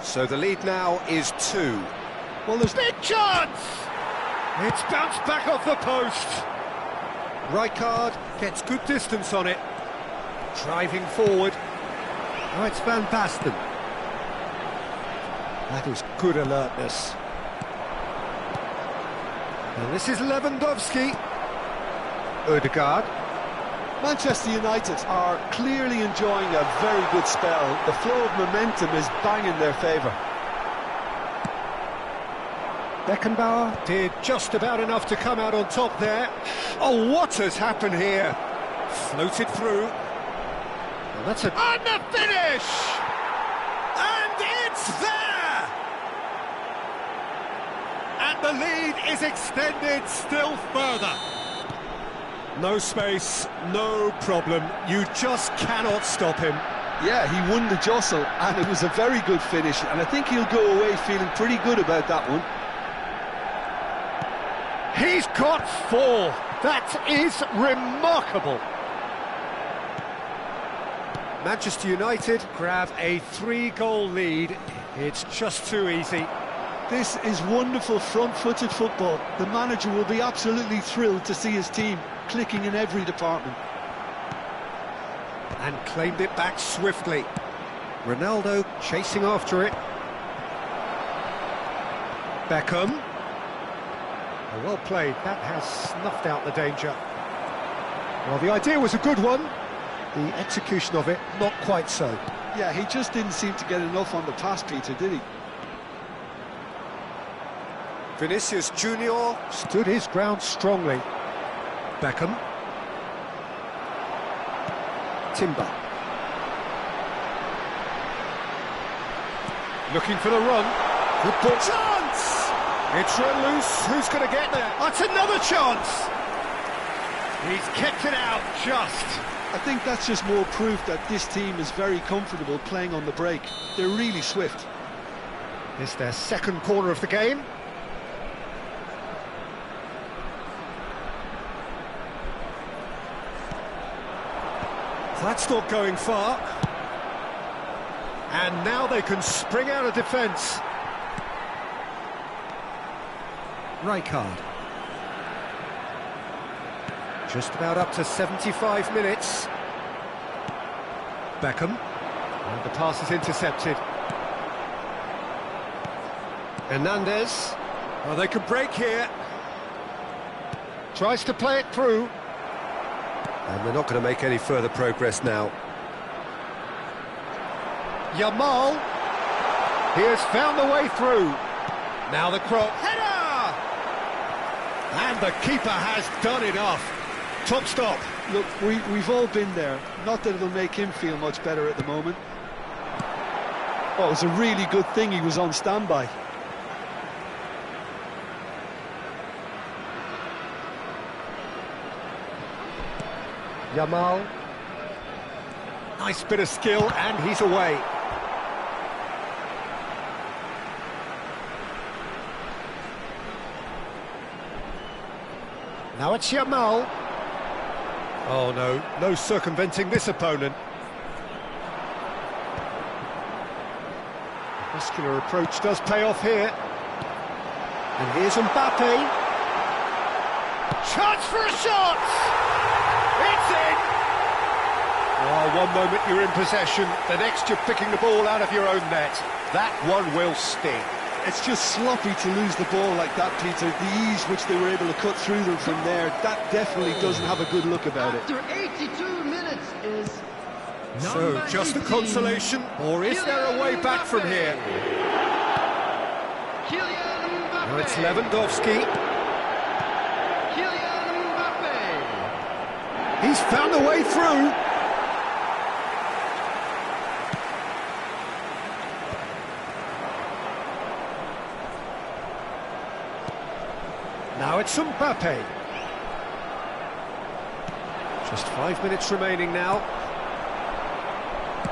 [SPEAKER 1] So the lead now is 2.
[SPEAKER 5] Well, there's big chance! It's bounced back off the post.
[SPEAKER 1] Rijkaard gets good distance on it. Driving forward. Now it's Van Basten. That is good alertness. And this is Lewandowski. Odegaard.
[SPEAKER 3] Manchester United are clearly enjoying a very good spell. The flow of momentum is bang in their favour.
[SPEAKER 1] Beckenbauer did just about enough to come out on top there. Oh, what has happened here? Floated through. Well, that's a...
[SPEAKER 5] And the finish! And it's there! And the lead is extended still further.
[SPEAKER 1] No space, no problem. You just cannot stop him.
[SPEAKER 3] Yeah, he won the jostle, and it was a very good finish, and I think he'll go away feeling pretty good about that one.
[SPEAKER 1] He's got 4. That is remarkable. Manchester United grab a 3-goal lead. It's just too easy.
[SPEAKER 3] This is wonderful front-footed football. The manager will be absolutely thrilled to see his team clicking in every department.
[SPEAKER 1] And claimed it back swiftly. Ronaldo chasing after it. Beckham. Oh, well played. That has snuffed out the danger. Well, the idea was a good one. The execution of it, not quite so.
[SPEAKER 3] Yeah, he just didn't seem to get enough on the pass, Peter, did he?
[SPEAKER 1] Vinicius Junior stood his ground strongly. Beckham. Timber. Looking for the run. Good ball. Chance! It's run loose. Who's going to get there? That's another chance! He's kept it out just.
[SPEAKER 3] I think that's just more proof that this team is very comfortable playing on the break. They're really swift.
[SPEAKER 1] It's their second corner of the game. That's not going far. And now they can spring out of defence. Rijkaard. Just about up to 75 minutes. Beckham. And the pass is intercepted. Hernandez. Oh, they can break here. Tries to play it through. And they're not going to make any further progress now. Yamal. He has found the way through. Now the cross. Header! And the keeper has done enough. Top stop.
[SPEAKER 3] Look, we've all been there. Not that it'll make him feel much better at the moment. Oh, it was a really good thing he was on standby.
[SPEAKER 1] Yamal. Nice bit of skill, and he's away. Now it's Yamal. Oh no, no circumventing this opponent. The muscular approach does pay off here. And here's Mbappe. Chance for a shot! It's in! Oh, one moment you're in possession, the next you're picking the ball out of your own net. That one will sting.
[SPEAKER 3] It's just sloppy to lose the ball like that, Peter. The ease which they were able to cut through them from there, that definitely doesn't have a good look about it.
[SPEAKER 2] After 82 minutes is...
[SPEAKER 1] So, just a consolation, or is there a way back from here? Now it's Lewandowski. He's found a way through. Now it's Mbappe. Just 5 minutes remaining now.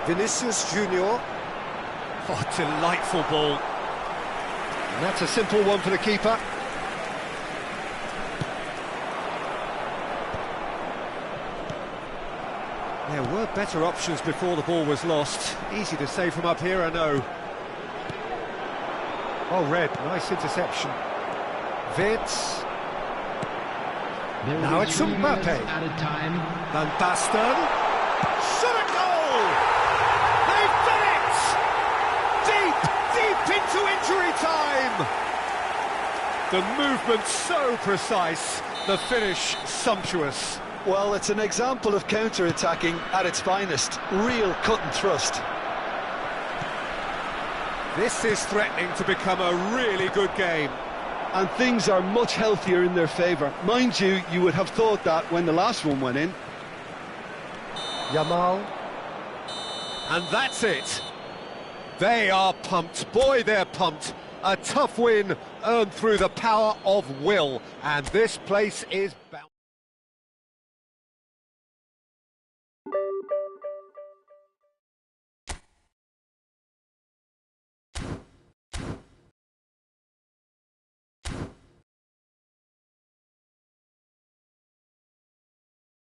[SPEAKER 1] Vinicius Junior. Oh, delightful ball. And that's a simple one for the keeper. There were better options before the ball was lost. Easy to save from up here, I know. Oh, Red, nice interception. Vids. Now it's Mbappe.
[SPEAKER 2] At a time.
[SPEAKER 1] Van Basten. Shot a goal! They've done it! Deep into injury time! The movement so precise, the finish sumptuous.
[SPEAKER 3] Well, it's an example of counter-attacking at its finest. Real cut and thrust.
[SPEAKER 1] This is threatening to become a really good game.
[SPEAKER 3] And things are much healthier in their favour. Mind you, you would have thought that when the last one went in.
[SPEAKER 1] Yamal. And that's it. They are pumped. Boy, they're pumped. A tough win earned through the power of will. And this place is bound.